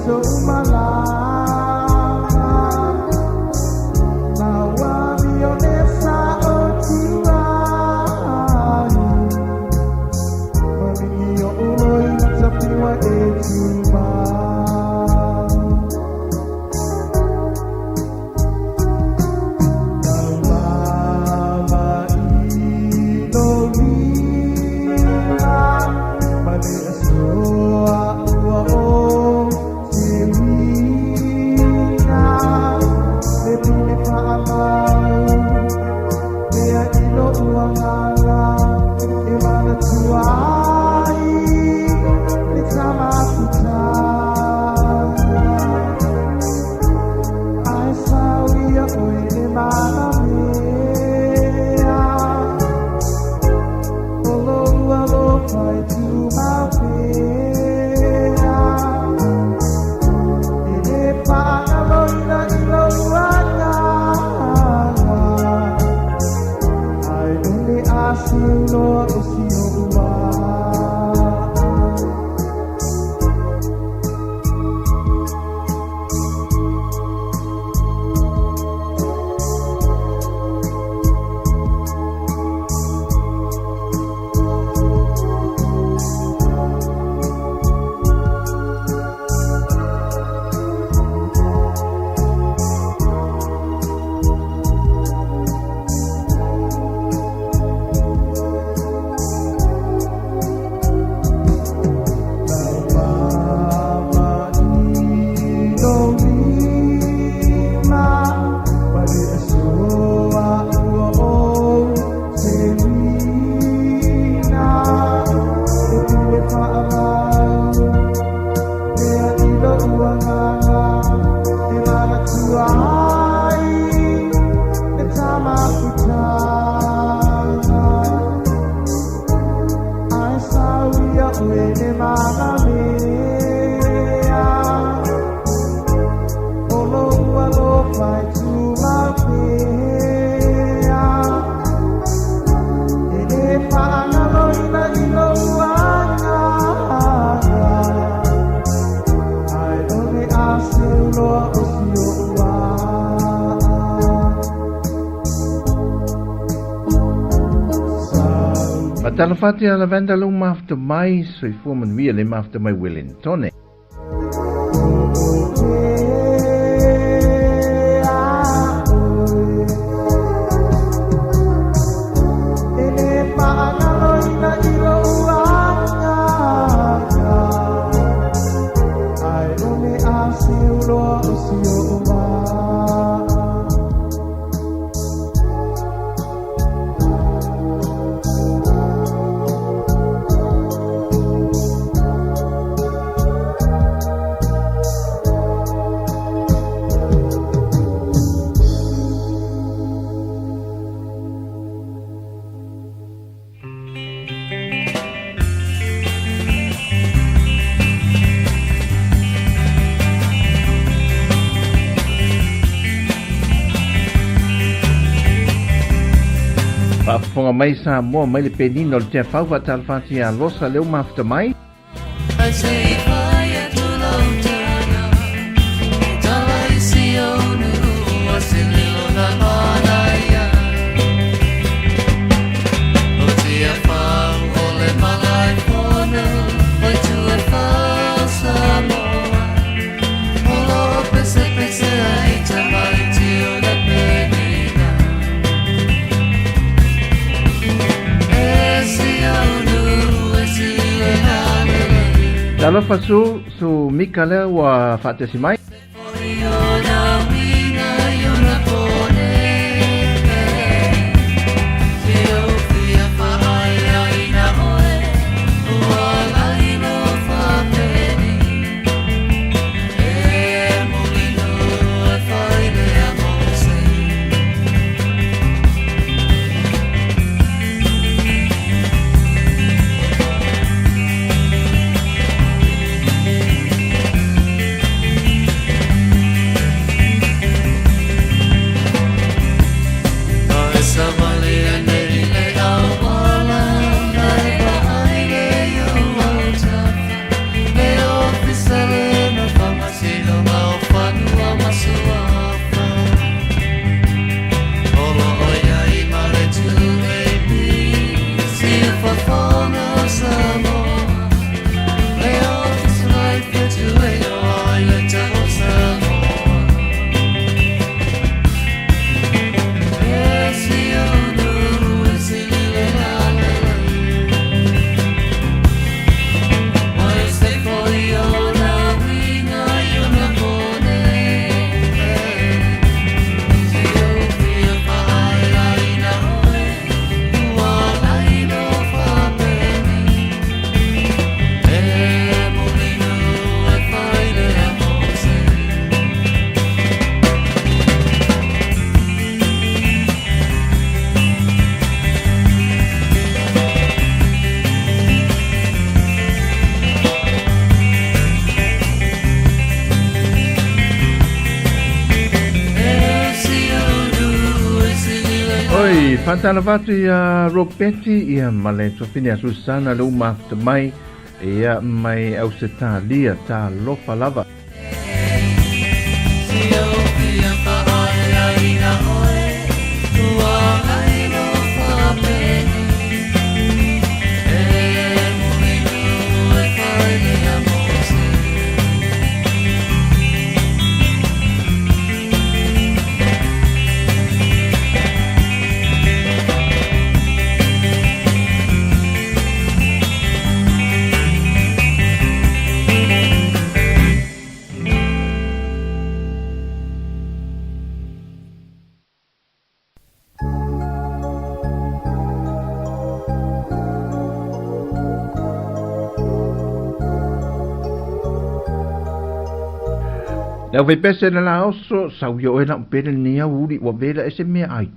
So my life Talafati ala venda lung mafta mai soi foreman wia le mafta mai Wellington. Whaaponga mai Sāmoa mai le penino le tea whau whatalawhati a losa leo mafta mai. Talofa su mika leo wa whaatesi mai. Whantana watu ia Ropeti ia male tofini a Susana le umafta mai ia mai au se tā lia tā lofa lava. Lau vai pese na la oso sau yo ena pere ni a uri wa vela ese me ai.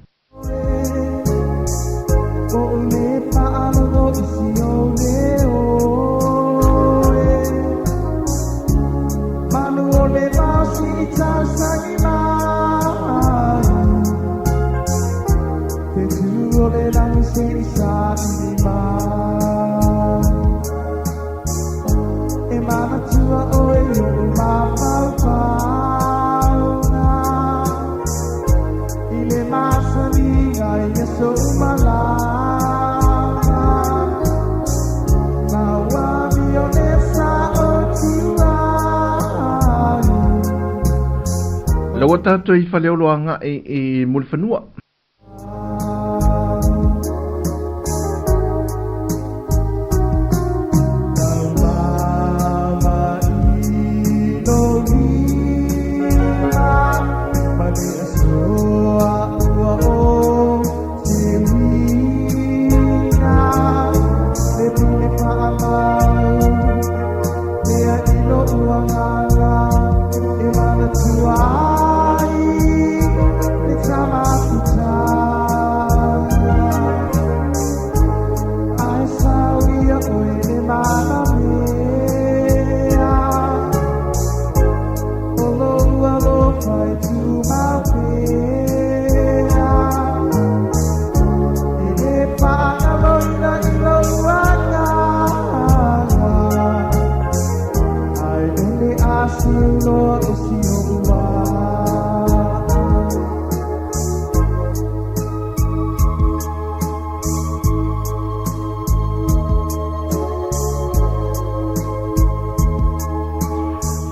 Lawa tato I whaleo loanga e mulwhanua.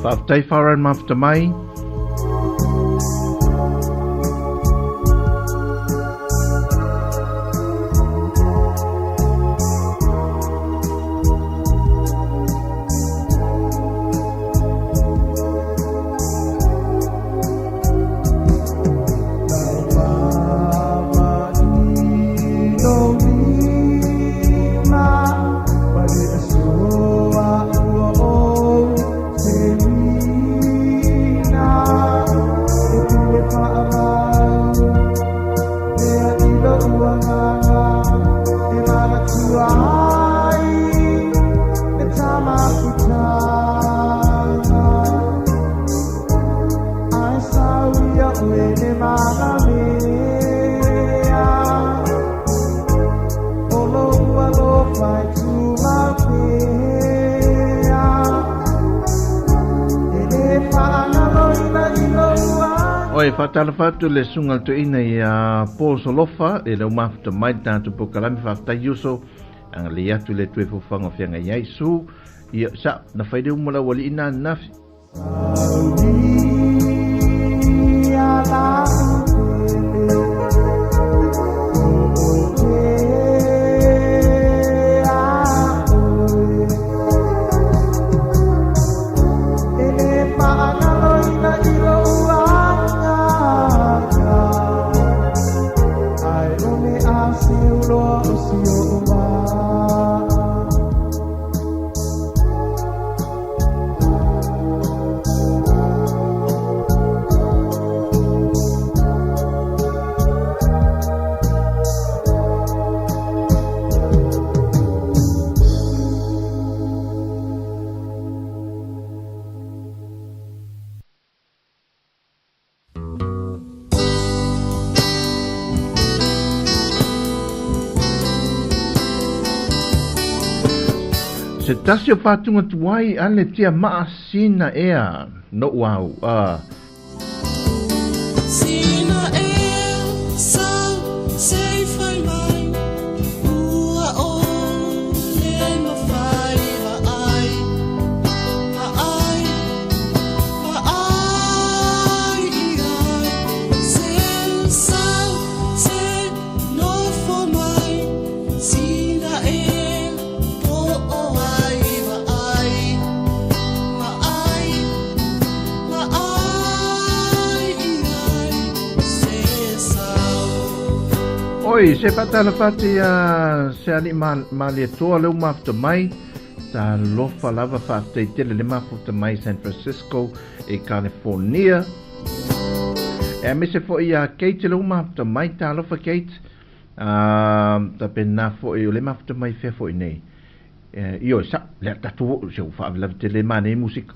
Whaftai wharan mafta mai. Oi, whatala whatu le sungal tu ina I pōso lofa e lau mafta mai tātu pokalami whaftai yuso ang le atu le tue fufanga whianga iaisu ia sa na whaide umala wali ina nafi. Se tasi o whātunga tuai ale tia maa sina ea no wau. Sina ea sau sei whai mai ua o le mawhai wa ai i ai se sau se no fo mai sina ea po o ai wa ai Oi, se patala fati se ali mali toa leu mafuta mai ta lofa lava fati tele le mafuta mai San Francisco e California. E me se fo ia Kate leu mafuta mai ta lofa Kate ta pena fo i le mafuta mai fe fo i nei. Io sa le tatu se fa la tele mane musica.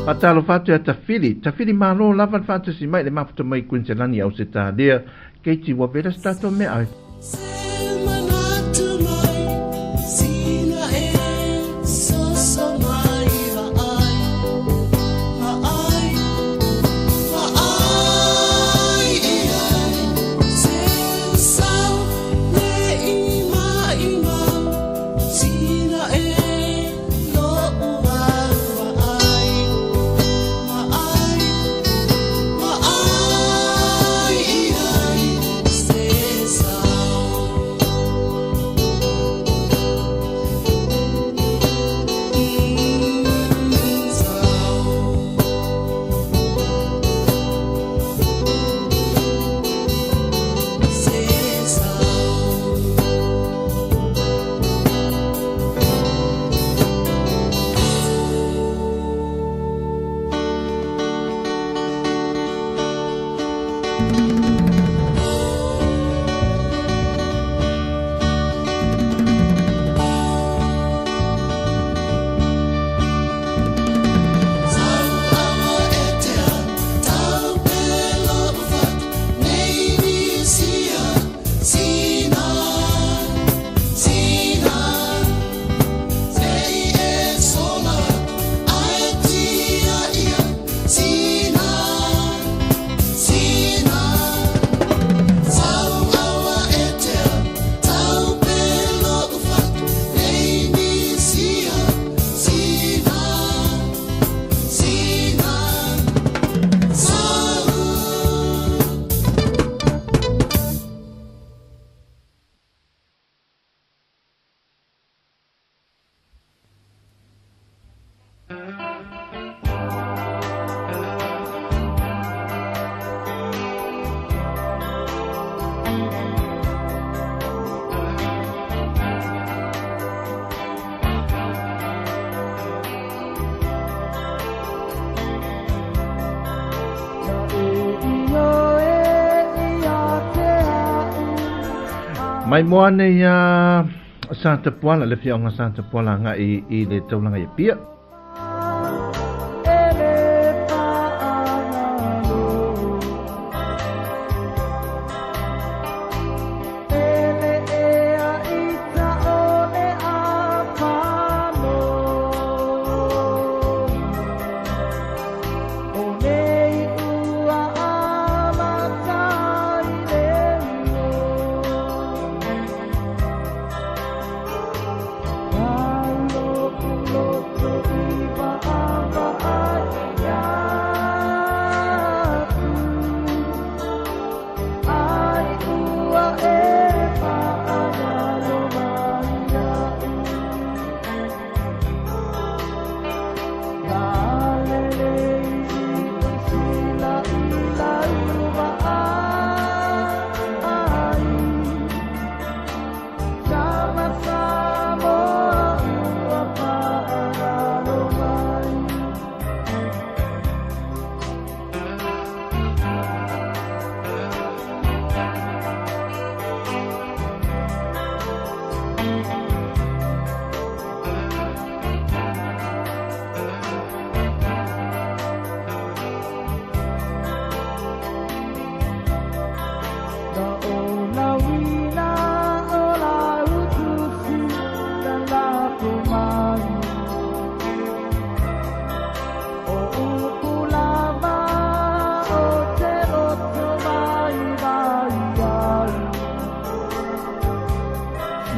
Atalo fatu tafili malo lavan fatu si mai le mafuta mai Queensland au se talia Katie wa vera stato me ai. Mai moane ia Santa Puala le fionga Santa Puala nga i le taulanga ia pia.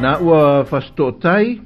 Na ua fastotai.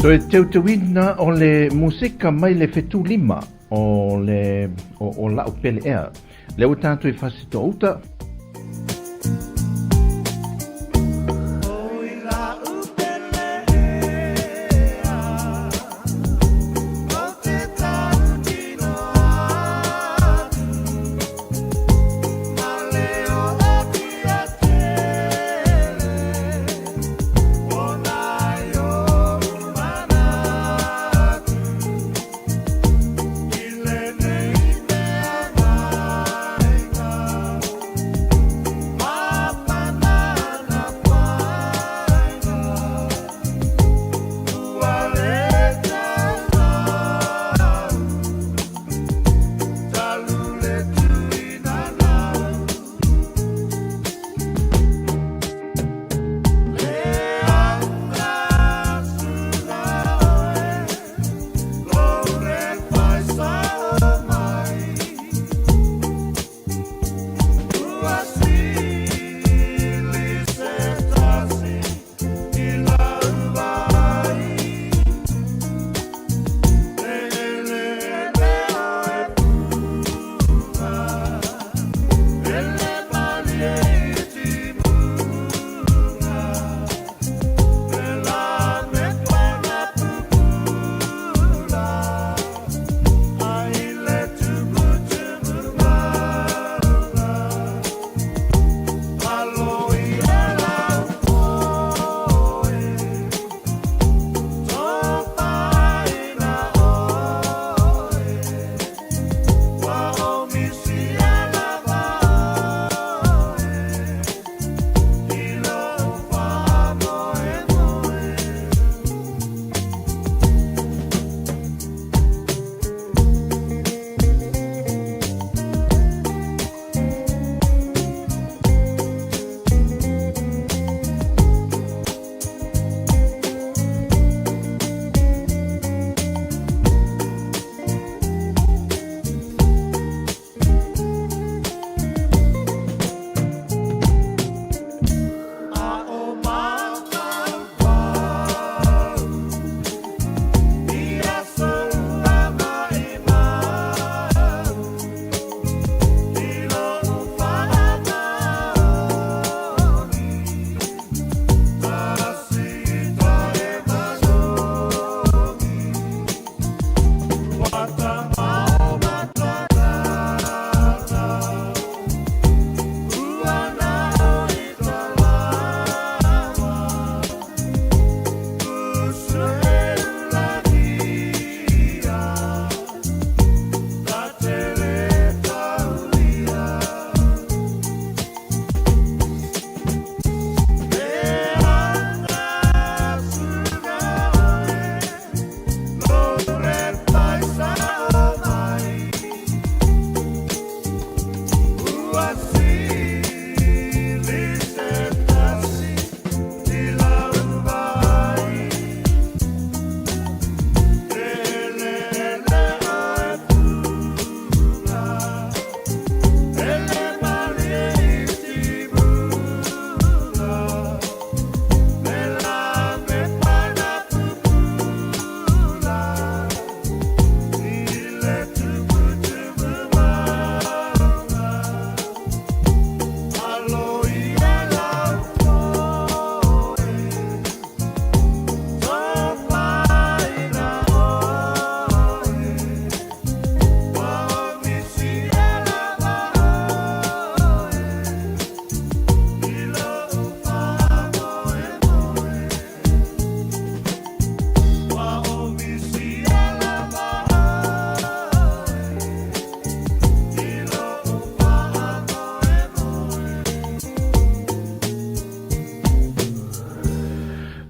So e teuteuina o le musika mai le fetu lima o le o la o pele ea. Le o tātou i whasito uta. Thank you.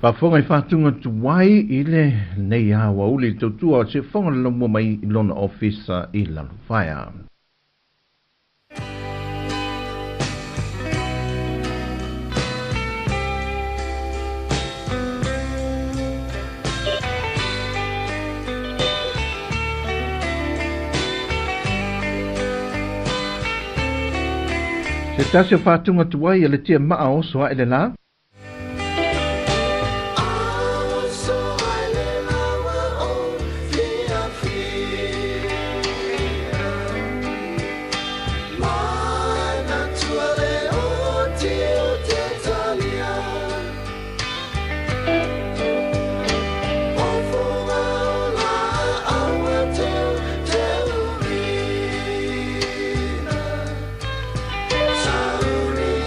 Whafonga I whatunga tuwai I le nei hawa uli tautua o se whonga lomo mai I lona officer I lana whaia. Se tasi o whatunga tuwai le tia maa o soa ele la. Sauri,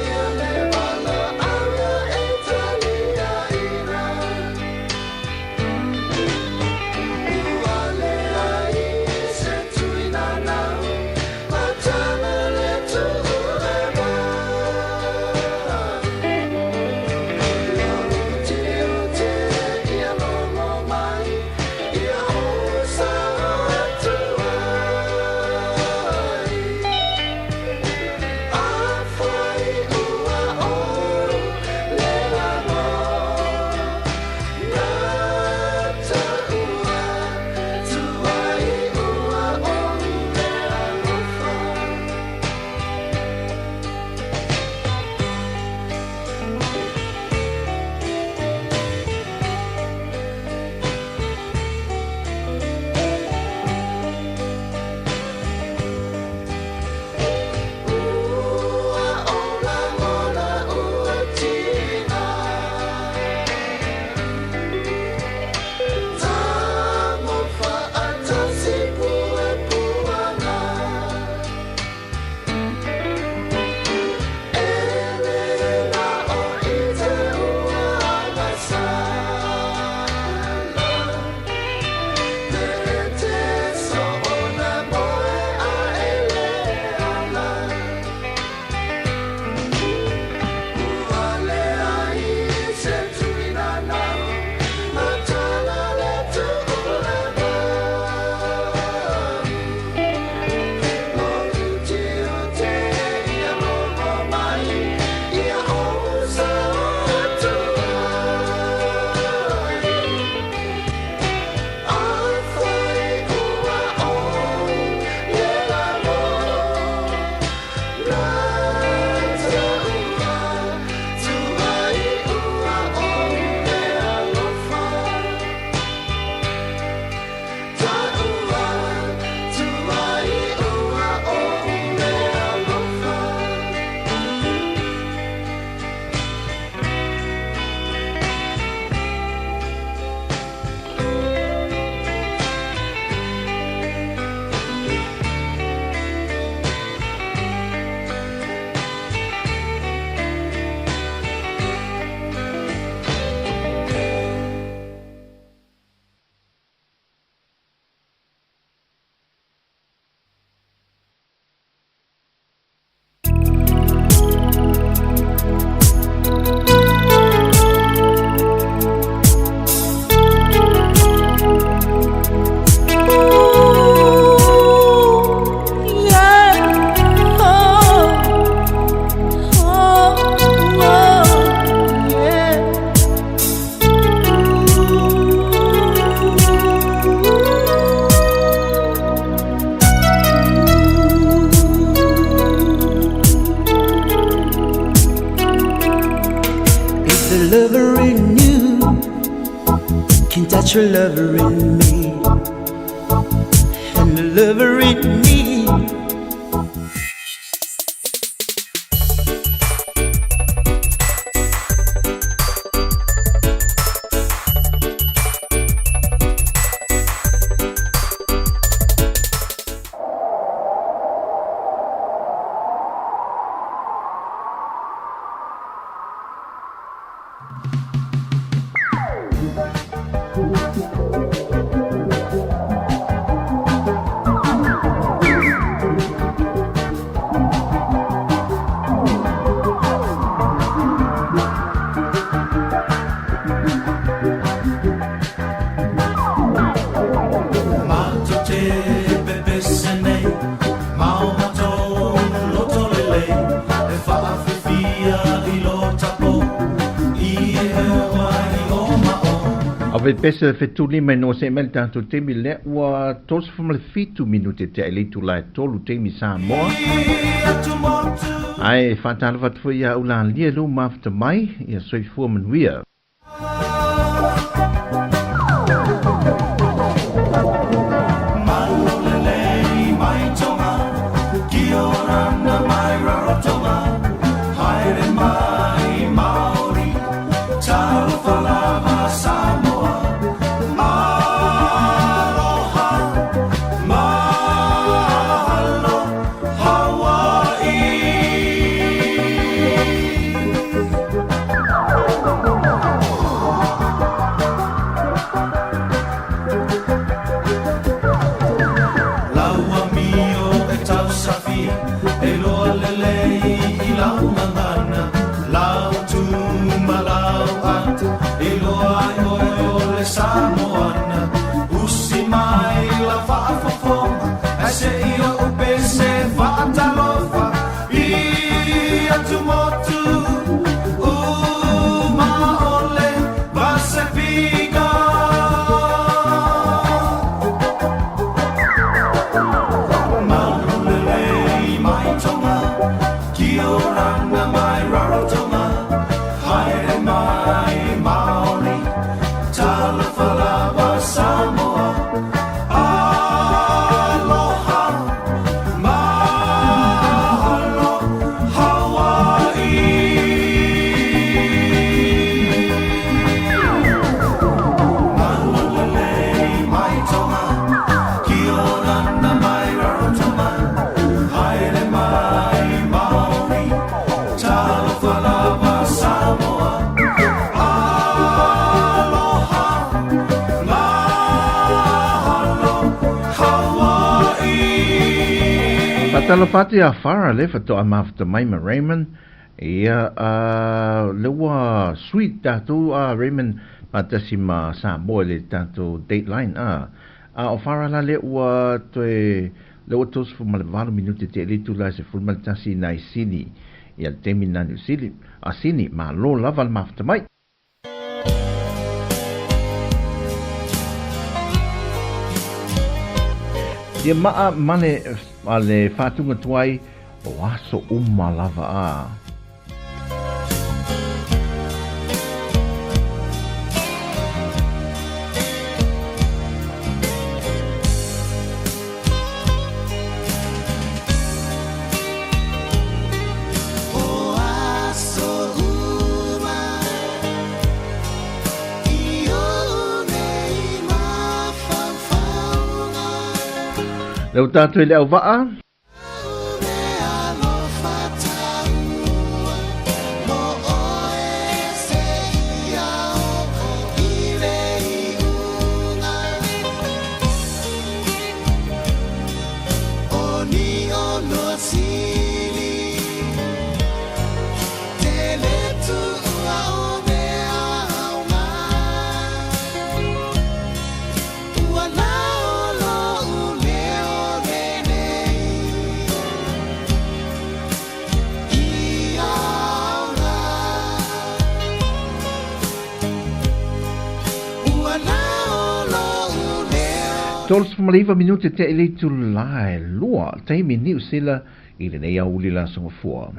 lover in you can touch a lover in me, and a lover in me. Pesa fetuli mai no se mel tanto temi le wa tos from fitu minute te ele tu la tolu temi Sāmoa ai fatal wat foi ya ulan lie lu mafta mai ya soi foreman wia Talo fati a fara le fato a mafta mai ma Raymond ia le wa sweet tatu a Raymond matasi ma Sāmoa le tatu dateline o fara la le wa toe le wa tos fu ma le 20 minuti te le tu la se fu ma tasi nai sini ia temi nani sili a sini ma lo lava le mafta mai ia maa mane ale fatunga tuai o aso lava a. Leu tātou e leo waa. Tols maliva minute te ele tu lai lua te mi niu sila i le nei au lila songa fua.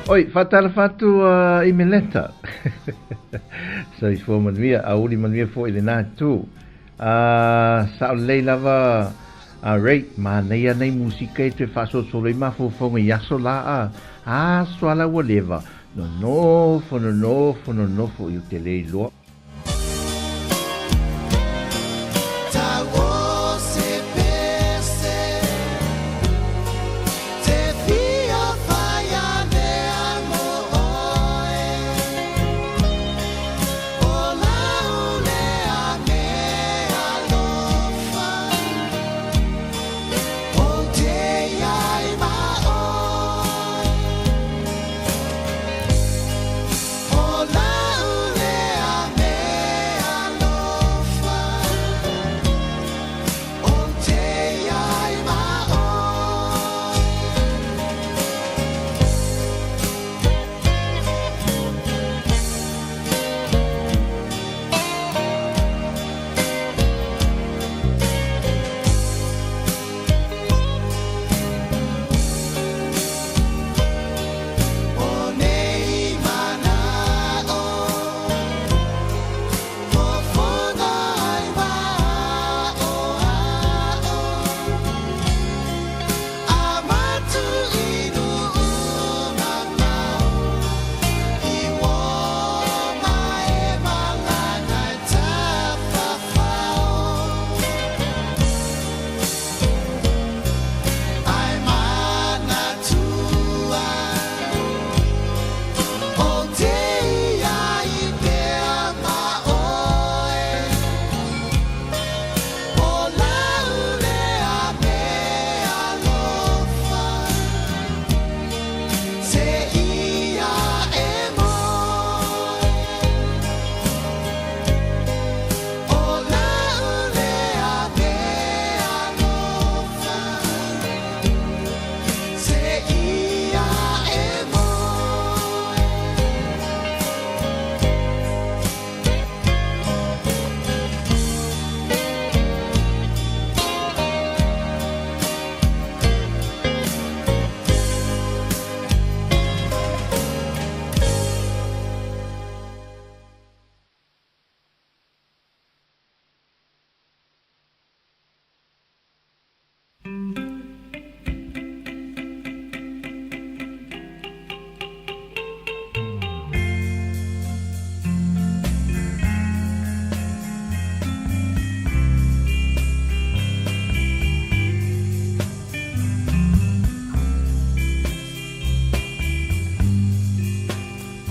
Oi, fatala fatu i me leta. So i fo manuia, a uli manuia fo i le nā tu. Sa o lei lava rei, ma nei anei musika e te whaso solo i mafofonga i aso la swala ua leva. No nofo i o te lei loa.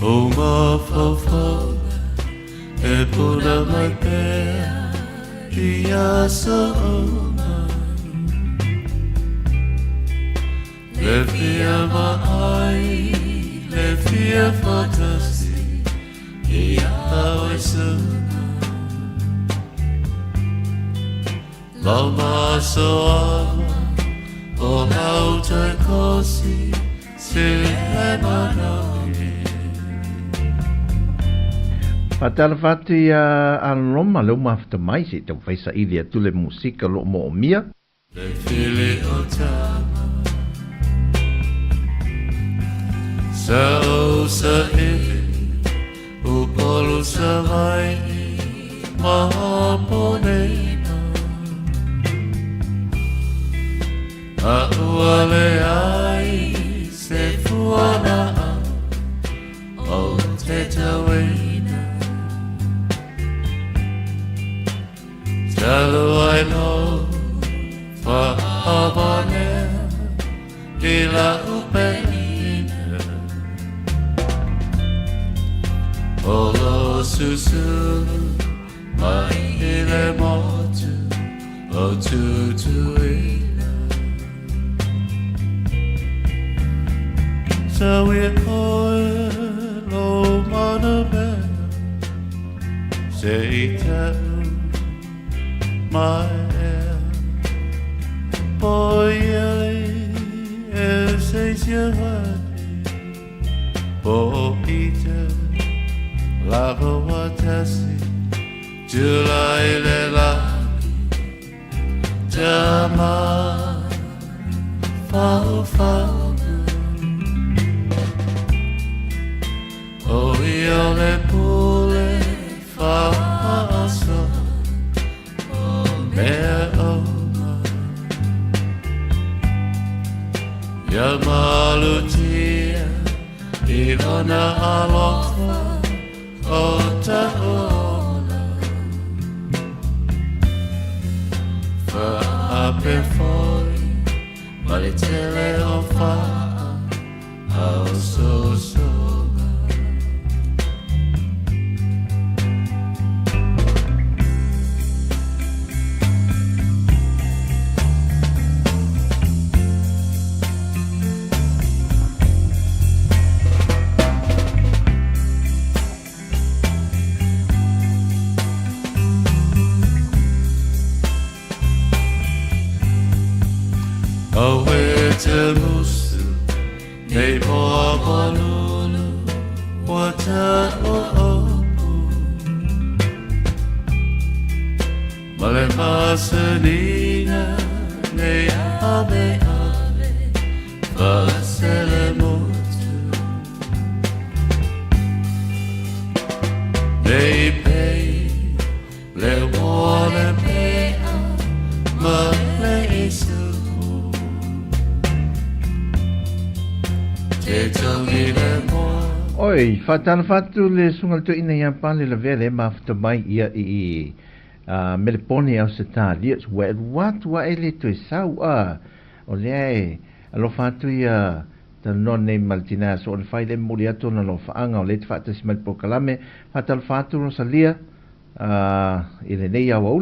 O mafawhawa e puna mai pēr I a Sāmoa Le whia maai, le whia whatasi I a waisuna Lama soa o hautai kosi Se le manau Fatala fatu ia aloma leo mafta mai se tau faisa ili atu le musika lo mo mia. Le fili o tama Sa o sa ili U polu sa vai Maha ponena A ua le ai Se fuana O te taweina Talo I know for abane Ila upenina Olo susu Mai ile motu O tutuina So we oil o manabena Se tau my boy says your heart bo ita lava watasi July le la jama fa malutia ilona alofa o taona fa ape foi malitele o fa au so Te musu nei moa malulu wa ta o opu male masanina nei ave ave vasele motu nei pei le wale pea ma le isu Oi, fatana fatu le sungal to ina yang pale le vele mafta mai ia i melepone au se tā liats wat wa ele to sau o le ai alo fatu ia ta non ne maltina so le fai le muri ato na lo faanga o le te fata si mal pokalame fatal fatu no salia ile nei au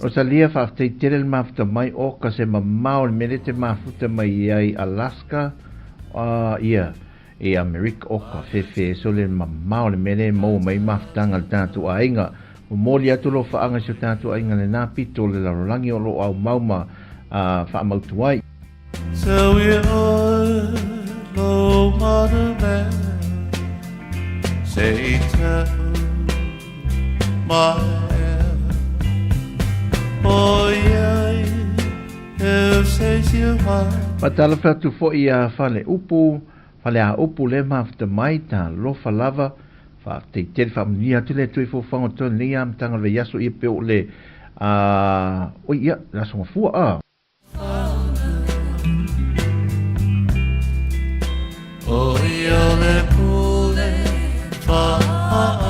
o salia whaafteitele le mafuta mai o ka se mamao le mele te mafuta mai ai Alaska ia e Amerika o ka fefe so le mamao le mele mo mai mafutanga le tātu ainga o moli atu lo whaanga so tātu ainga le nāpito le larolangi o lo au mauma whaamautu ai So we all lo mother man say tell my oh yeah if says you are Patala fatu fo ia fale a upu le mafuta mai ta lofa lava fa te tel fa mnia tu le tu fo fango ton ni am tanga le yaso i pe o le o ia la so fu oh yeah le pule fa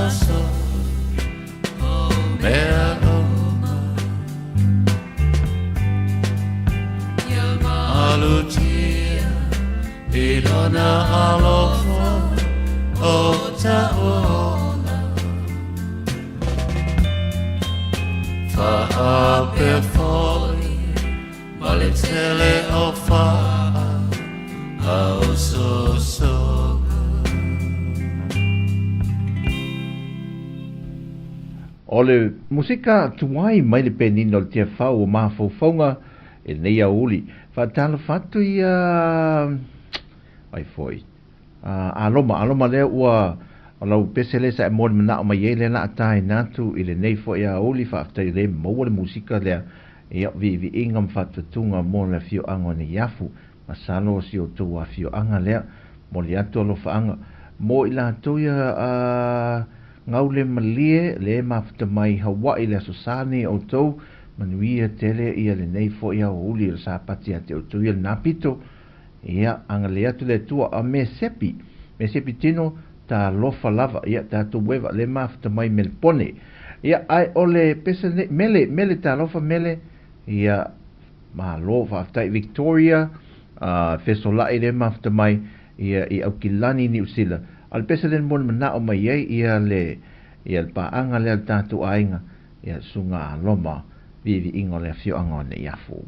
aso mea alutia ilona alofa o taona fa ape foi maletele o fa au so Ole musika tuai mai le penino le tia fau o mafofonga e nei a uli fatala fatu ia ai foi aloma le ua lau pesele sa mo na mai ele na tai natu ile nei foi a uli fa tai le mo le musika le ia vi ingam fatu tunga mo le fio angone yafu masalo si o tu a fio anga le mo le ato lo faanga mo ila to ia ngau le malie le mafta mai Hawaii le sosani o tau manuia tele ia le nei fo ia uli le sapati ate o tau ia napito ia anga le atu le tua a me sepi tino ta lofa lava ia ta tu weva le mafta mai melpone ia ai ole pesa mele ta lofa mele ia ma lofa aftai Victoria fesola le mafta mai ia i au kilani New Zealand al peselen mon mana o mai ia le paanga le tatu ainga ia sunga loma vivi ingo le fio angone ia fu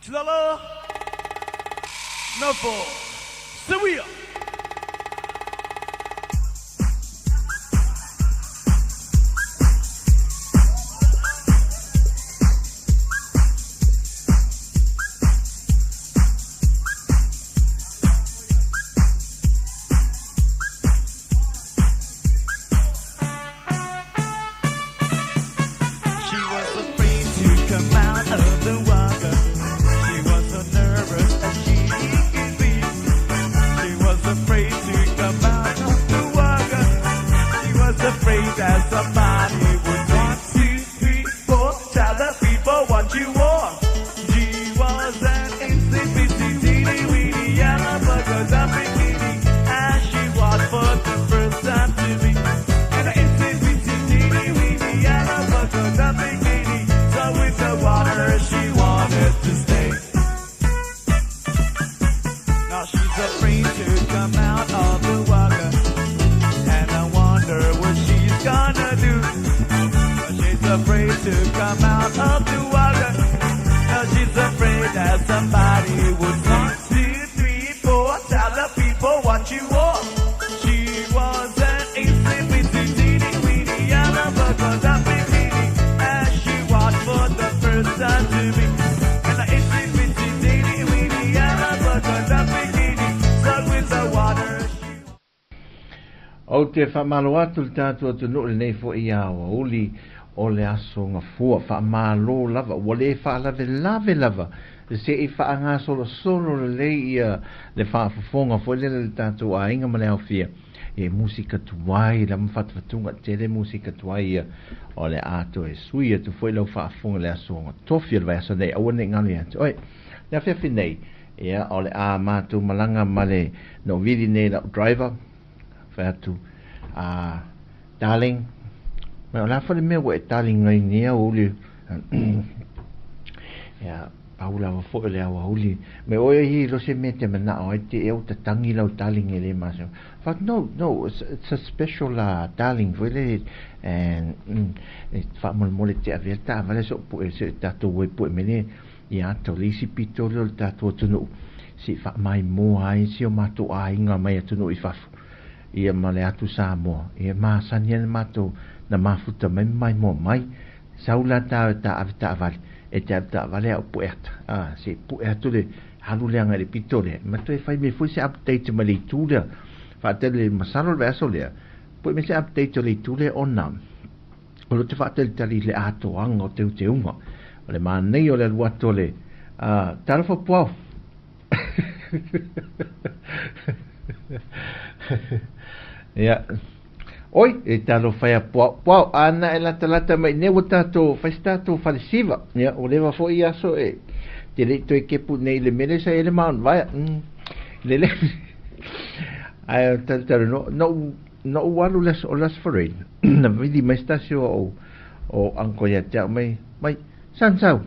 Chilala, Nufo, Sawia. O te whamalo atu le tātua tunu le nei fo I awa uli o le aso ngā fua whamalo lava o le whalave lava se I whaanga solo le lei ia le whaafafonga fo le tātua a inga male au fia e musika tuai la mwhatwatunga te le musika tuai ia o le ato e sui atu fo lau whaafonga le aso ngā tofi le aso nei awa ne ngani atu oi le awhewhi nei ia o le a mātu malanga male no vidi nei la driver Fatu darling me la fa me we darling ngai nia uli ya paula wa fo le wa uli me o hi lo se mete me na o te e o te tangi lo darling ele ma so but no it's a special darling really and it fa mo le te averta vale so po se tato we po me ne ya to lisi pito lo tato tunu si fa mai mo ai si o mato ai nga mai tunu I fa ia male atu Sāmoa, ia māsani ane mātou na mafuta mai mo mai, saula tā avita avale, e te avita avale au puerta, se puerta le halu leanga le pito le, mato e whai me fui se update ma le itu lea, whaatele masaro le aso lea, pui me se update le itu lea o nam, o lo te whaatele tali le ato anga o te unga, o le mānei o le luato le, tarafa puau, ya oi e talo fai po ana e lata mai ne tato fai stato falsiva ya o leva fo ia so e direito e che pu nei le mele sai le man vai le ai talo no walu les o las foreign na vidi mai stasio o anko ya ta mai san sau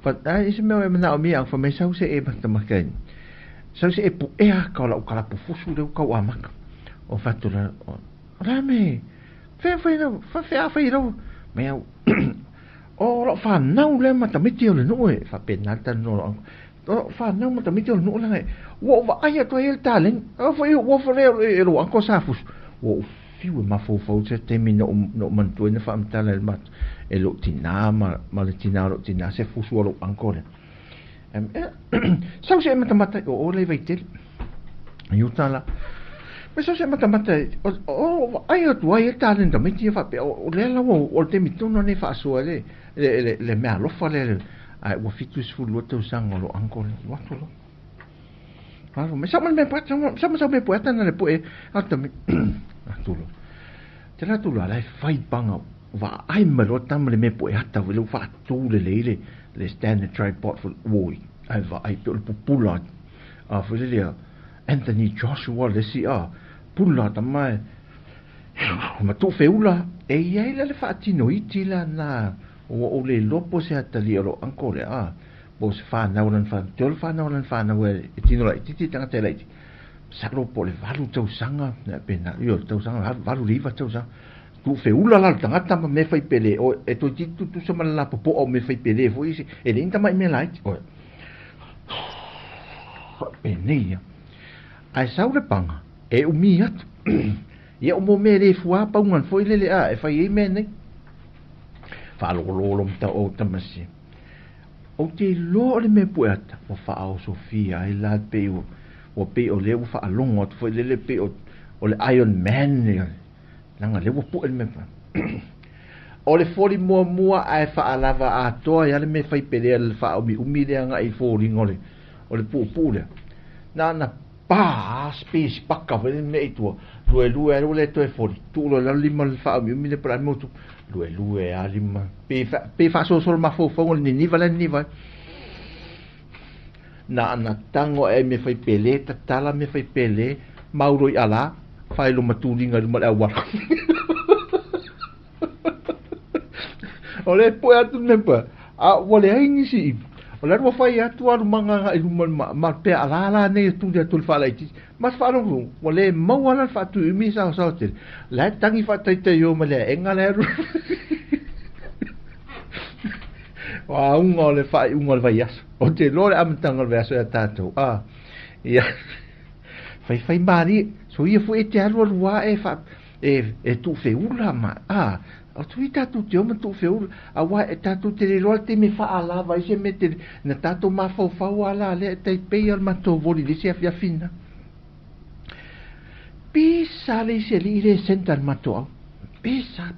fa ai se me na o mi ang fa mai sau se e ba tamakan sau se e pu e ka la ka pu fusu le ka wa mak o fatula rame fe no me o lo fa nau le mata mitio le no e fa penata no o fa nau mata mitio no la wo va ai to el talent o fa wo fa le lo anko sa fus wo fiu ma fo se temi no man to ne fa mtala el mat e lo tina ma le tina lo tina se fus wo lo anko le sau se mata o le veitel aiutala me so se mata o ai tu ai talent me ti fa pe o le la o te mi tu no ne fa so le me alo fa le ai wo fitus fu lo to sang lo anko lo to lo claro me sa me pa sa me poeta na le poe alta me to lo te la tu la fai panga va ai me lo tam le me poe ata lo fa tu le stand tripod for woi ai va ai pe popula a fu le Anthony Joshua le si pula tamai ma tu feula e ia le fatino itila na o le lopo se atali ro ancora bo se fa na unan fa tol fa na unan fa na we tino la titi tanga te lei sa lo po le valu tau sanga na pena io tau sanga valu liva tau sanga tu feula la tanga tama me fai pele o e to titu tu sama la popo o me fai pele fo isi e le inta mai me lai o Penei. Ai sau le panga. E umi atu. Ia o mo me le fua paungan foi lele a. E fai e me nei. Whaalololo mta o tamasi. O te lo le me pueta. O whaao Sofia. Ai la pe o. O pe o leo whaalongo. O foi lele pe o. O le Iron Man. Nanga leo pu le me pa. O le fori mua ai whaalava a toa. Ia le me fai pelea le whaao mi umi le anga i fori ngole. O le pu le. Na pa space paka vele me itua. Lue le to e fori. Tu lo la lima le whaao mi umi le pra motu. Lue a lima. Pe fa so ma fo ni niva. Na tango e me fai pele. Tala me fai pele. Mauro i ala. Fai lo maturinga luma le awara. O le poe atu nepa. A wale haingi si. O le rua fai atu aru manga i luma ma pe alala ne tu dia tul fala iti. Mas falo ru. Wale mau ala fatu imi sao te. La tangi fataita yo male enga le ru. Wa unga le vai aso. O te lore amtanga le aso e tatou. Ia. Fai mari. So ia fu e te alua e fa e tu feula ma. O tu i tatu te oma tu feula. A wa e tatu te le roa te me fa ala vai se me te na tatu ma fau ala le te pei al mato voli le se afia fina. Pisa le se li le senta al mato. Pisa.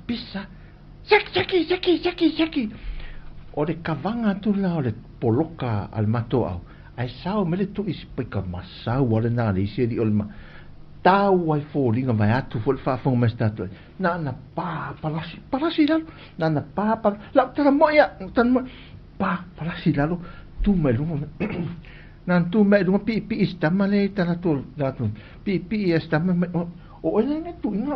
Saki. O le kavanga tu la o le poloka al mato au. Ai sao me le tu ispika masau o le na le se li o le ma. Tau ai fōringa mai atu fo le whaafonga mai statu. Na palasi lalo. Na lau tala moia. Palasi lalo. Tu mai lunga. Tu mai lunga pi istama le tala tō. Pi istama. O ele tu inga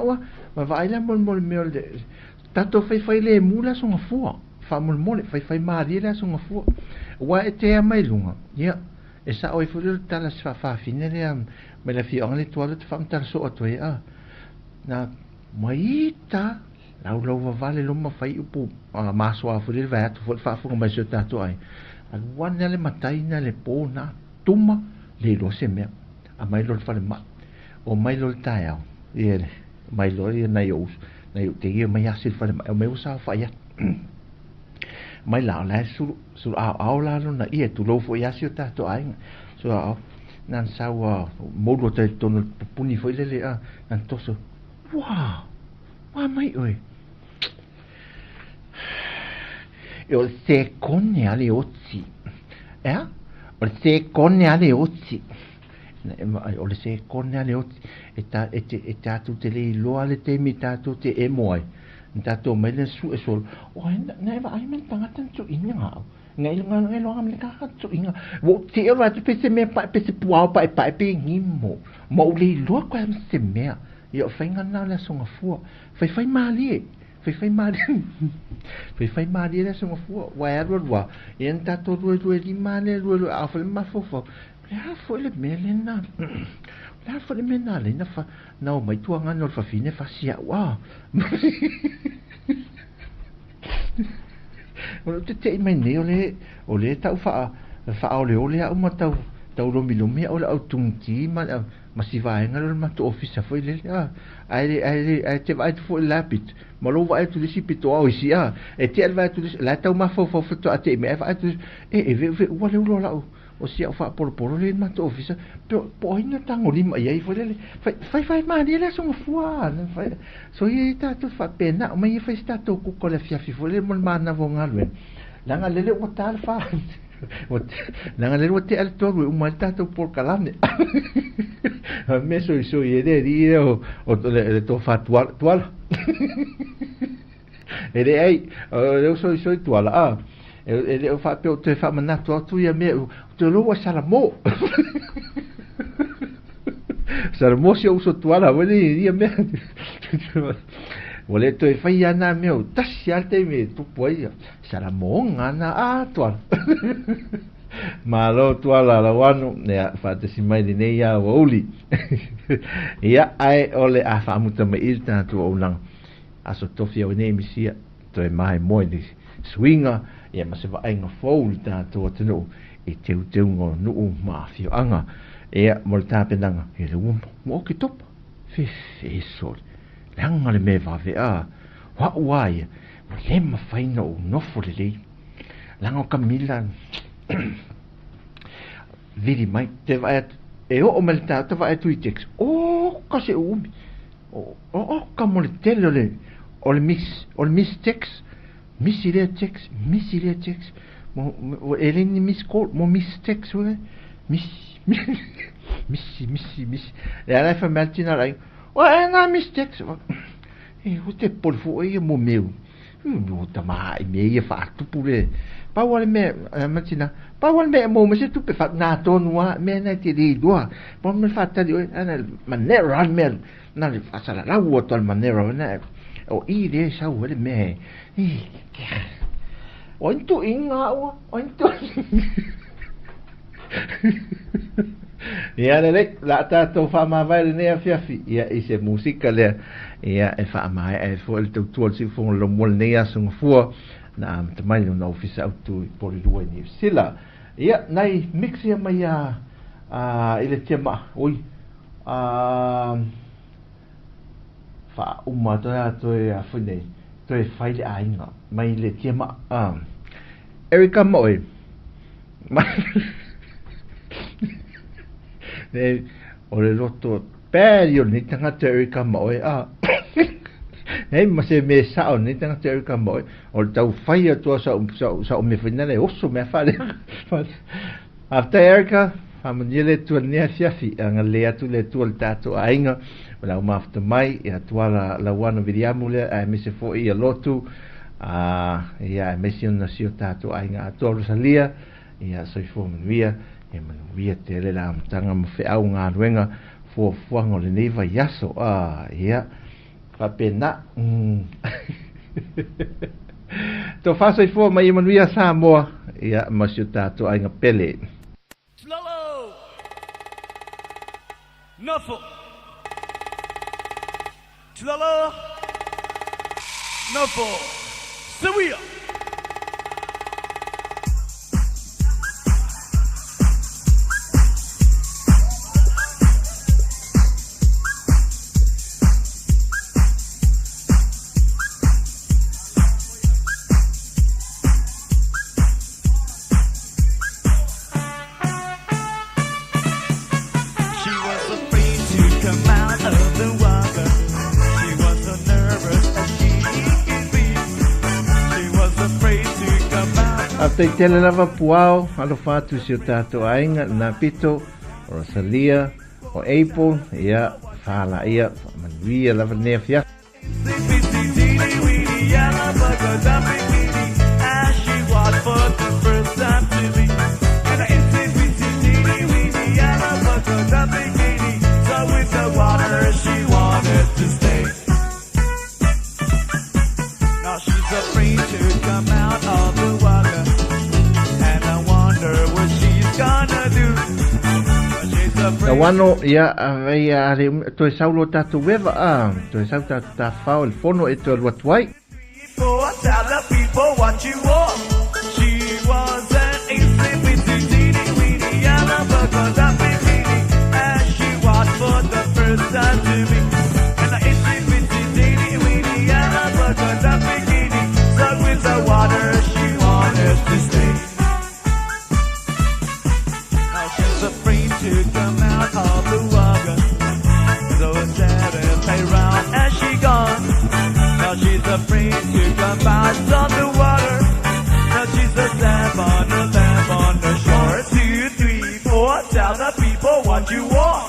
wa. Ma vaila mol meo le. Tato fai le mula songa fua. Fa mol fai maari le songa fua. Wa e te mai lunga. Ya. E sa oi furu tala fa fine le me la fi angli toilet fam tar so atoi na maita lau vale lo ma fai upu ma so a furu va tu fa fu ma so tato ai al wan le matai na le po na tuma le lo se me a mai lo fa le ma o mai lo taia ele mai lo na yo te ia mai asil fa le ma me usa fa ya mai la su au la na ia tu lo fo ia si ta to ai so au nan sa wa mo te tono puni foi le nan to so wa mai oi o se conne ale ozzi o se conne ale ozzi o le se conne ale ozzi e ta tu te le lo ale te mi ta tu te e moi Tato mai le su e sol. O na va ai men tanga tanto inga. Ngai lo ngam le ka to inga. Wo te ora te pese me pa pese puao pa pe ngimo. Mo le lo kwa se me. Yo fainga na le songa fu. Fai mali. Fai mali le songa fu. Wa ero wa. En tato due di male lo a fa ma fo. Le fo le mele na. La fa le mena le na fa na mai tu anga no fa fine fa sia wa o te mai ne o le tau fa o le a uma tau lo mi o le au tungi ma si va nga lo ma to office foi le ai te vai fo lapit ma lo vai tu si pito o si e te vai tu la tau ma fo to ate me vai tu ve o le lo la o si fa por le ma to office po ina tango lima ia foi le fai ma dia la songa fua so ia ta tu fa pena ma ia fai sta to ko le fia foi le mon ma na vonga le langa le o tal fa langa le o te al to o ma ta to por calame me so ia de dia o le to fa tual ele ai eu so tuala ele fa pe o te fa mana tu ia me te lo wa Sāmoa Sāmoa se uso tuala wele ia me wale to fa ia na me o tasi alte me tu poia Sāmoa ngana tuala malo tuala la wanu ne fa te si mai ne ia oli ia ai ole a fa muta me ilta tu olang aso tofia ne misia to mai moi swinga ia ma se va ainga fol ta to no I teu ngō nuu mawhio anga. Ea mo le tāpenanga. E le mo ke topa. Fe sori. Langa le me wawe a. Wa uai. Mo le mawhaina o nofo le lei. Langa o Camila. Viri mai. Te vai atu. E o me le tā. Te vai atu I text. O kase umi. O ka mo le tele le. O le miss text. Missy le text. Mo eleni miss call. Mo miss text we. Missy. E ala fa maltina rai. O na miss text. E o te polfo e mo meu. Mo tama e me e fa tupu le. Pa wale me maltina. Pa wale me mo se tupe fa na tonua me na te ri doa. Po me fa ta dio ana manera me na le fa sala la wo to manera na. O I de sa wale me. O intu inga o intu. Ia le la tatou fa ma vai ne afiafi ia I se musika le ia e fa mai e fo el tautua si fo lo mol ne asung fo na te mai no office auto por lua ni sila ia nai mixia mai ile tema oi fa uma to e afune to e fai ainga mai le tema Erika moi o le loto perio ni tangata Erika moi Nei ma se me sao ni tangata Erika moi o tau fai atua sa me finale oso me fale after Erika famile tu ne fiafi anga le atu le tu tato ainga la uma after mai e atua la wana vidiamule a me se fo I lotu ia me si una si tato ainga atua rosalia ia so fo via e manuia te le la tanga mo fe au ngā ruenga fuafuanga o le nei vai aso ia fa pena to fa so fo mai manuia Sāmoa ia ma si tato ainga pele Slolo Nofo Slolo Nofo Sawia Te tele lava puao alo fatu si o tato ainga na pito Rosalia o April ia fala ia manuia lava nea fia Now she's afraid to come out of the water what she's gonna do. She's afraid. Na wano ia avei are to saulo tatu weva to sau tatu ta fao il fono e to watuai. Tell the people what you want. She was an insipid teeny weeny yellow burger that bikini as she walked for the first time to me. And the insipid teeny weeny yellow burger that bikini stuck with the water she wanted to stay. Afraid to come out of the water, so sad and play round as she gone. Now she's afraid to come out of the water. Now she's a lamp on the shore. 2, 3, 4, tell the people what you want.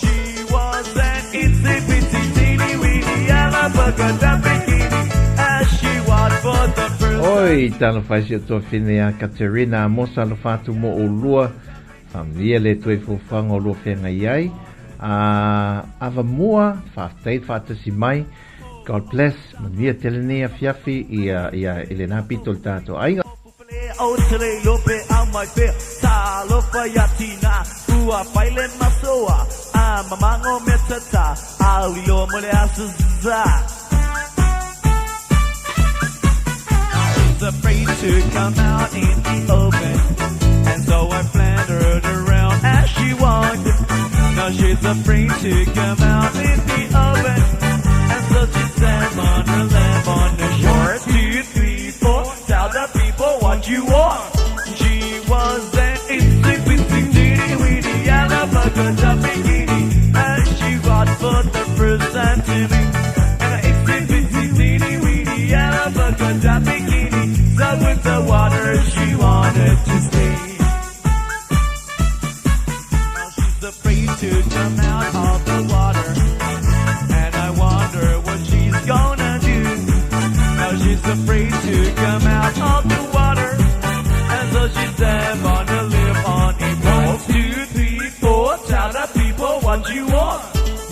She was an insipid teeny weeny yellow burger that bikini as she walked for the first. Oi, talo faz eu tô fine a Caterina, a moça lo fatu mo o lua. Familia le tue fofanga o lo fenga iai. Ava mua, whaftai whatasi mai. God bless, manuia telenea fiafi ia Elena Pitol tato ainga. O tele lope au mai pe ta lo fa yatina ua pailen masoa mamango metata au lo mole asuza. She's afraid to come out in the open and So I flattered around as she walked. Now she's afraid to come out in the open. And so she sat on the lamp on the shore. 2, 3, 4, tell the people what you want. She was an itsy-bitsy teeny-weeny yellow polka dot bikini. And she walked for the first time to me. And an itsy-bitsy teeny-weeny yellow polka dot bikini. So with the water she wanted to stay. Now she's afraid to come out of the water. And I wonder what she's gonna do. Now she's afraid to come out of the water. And so she stepped on the lip on a pole. 2, 3, 4, tell the people what you want.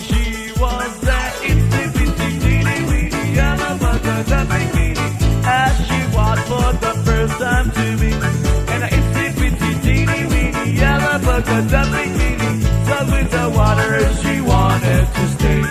She was that itsy-bitsy teeny-weeny yellow polka dot bikini. As she walked for the first time to me. And an itsy-bitsy teeny-weeny yellow polka dot bikini. So with the water she wanted to stay.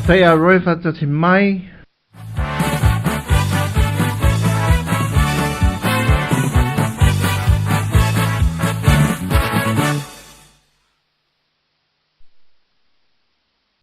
Pea roi whatati mai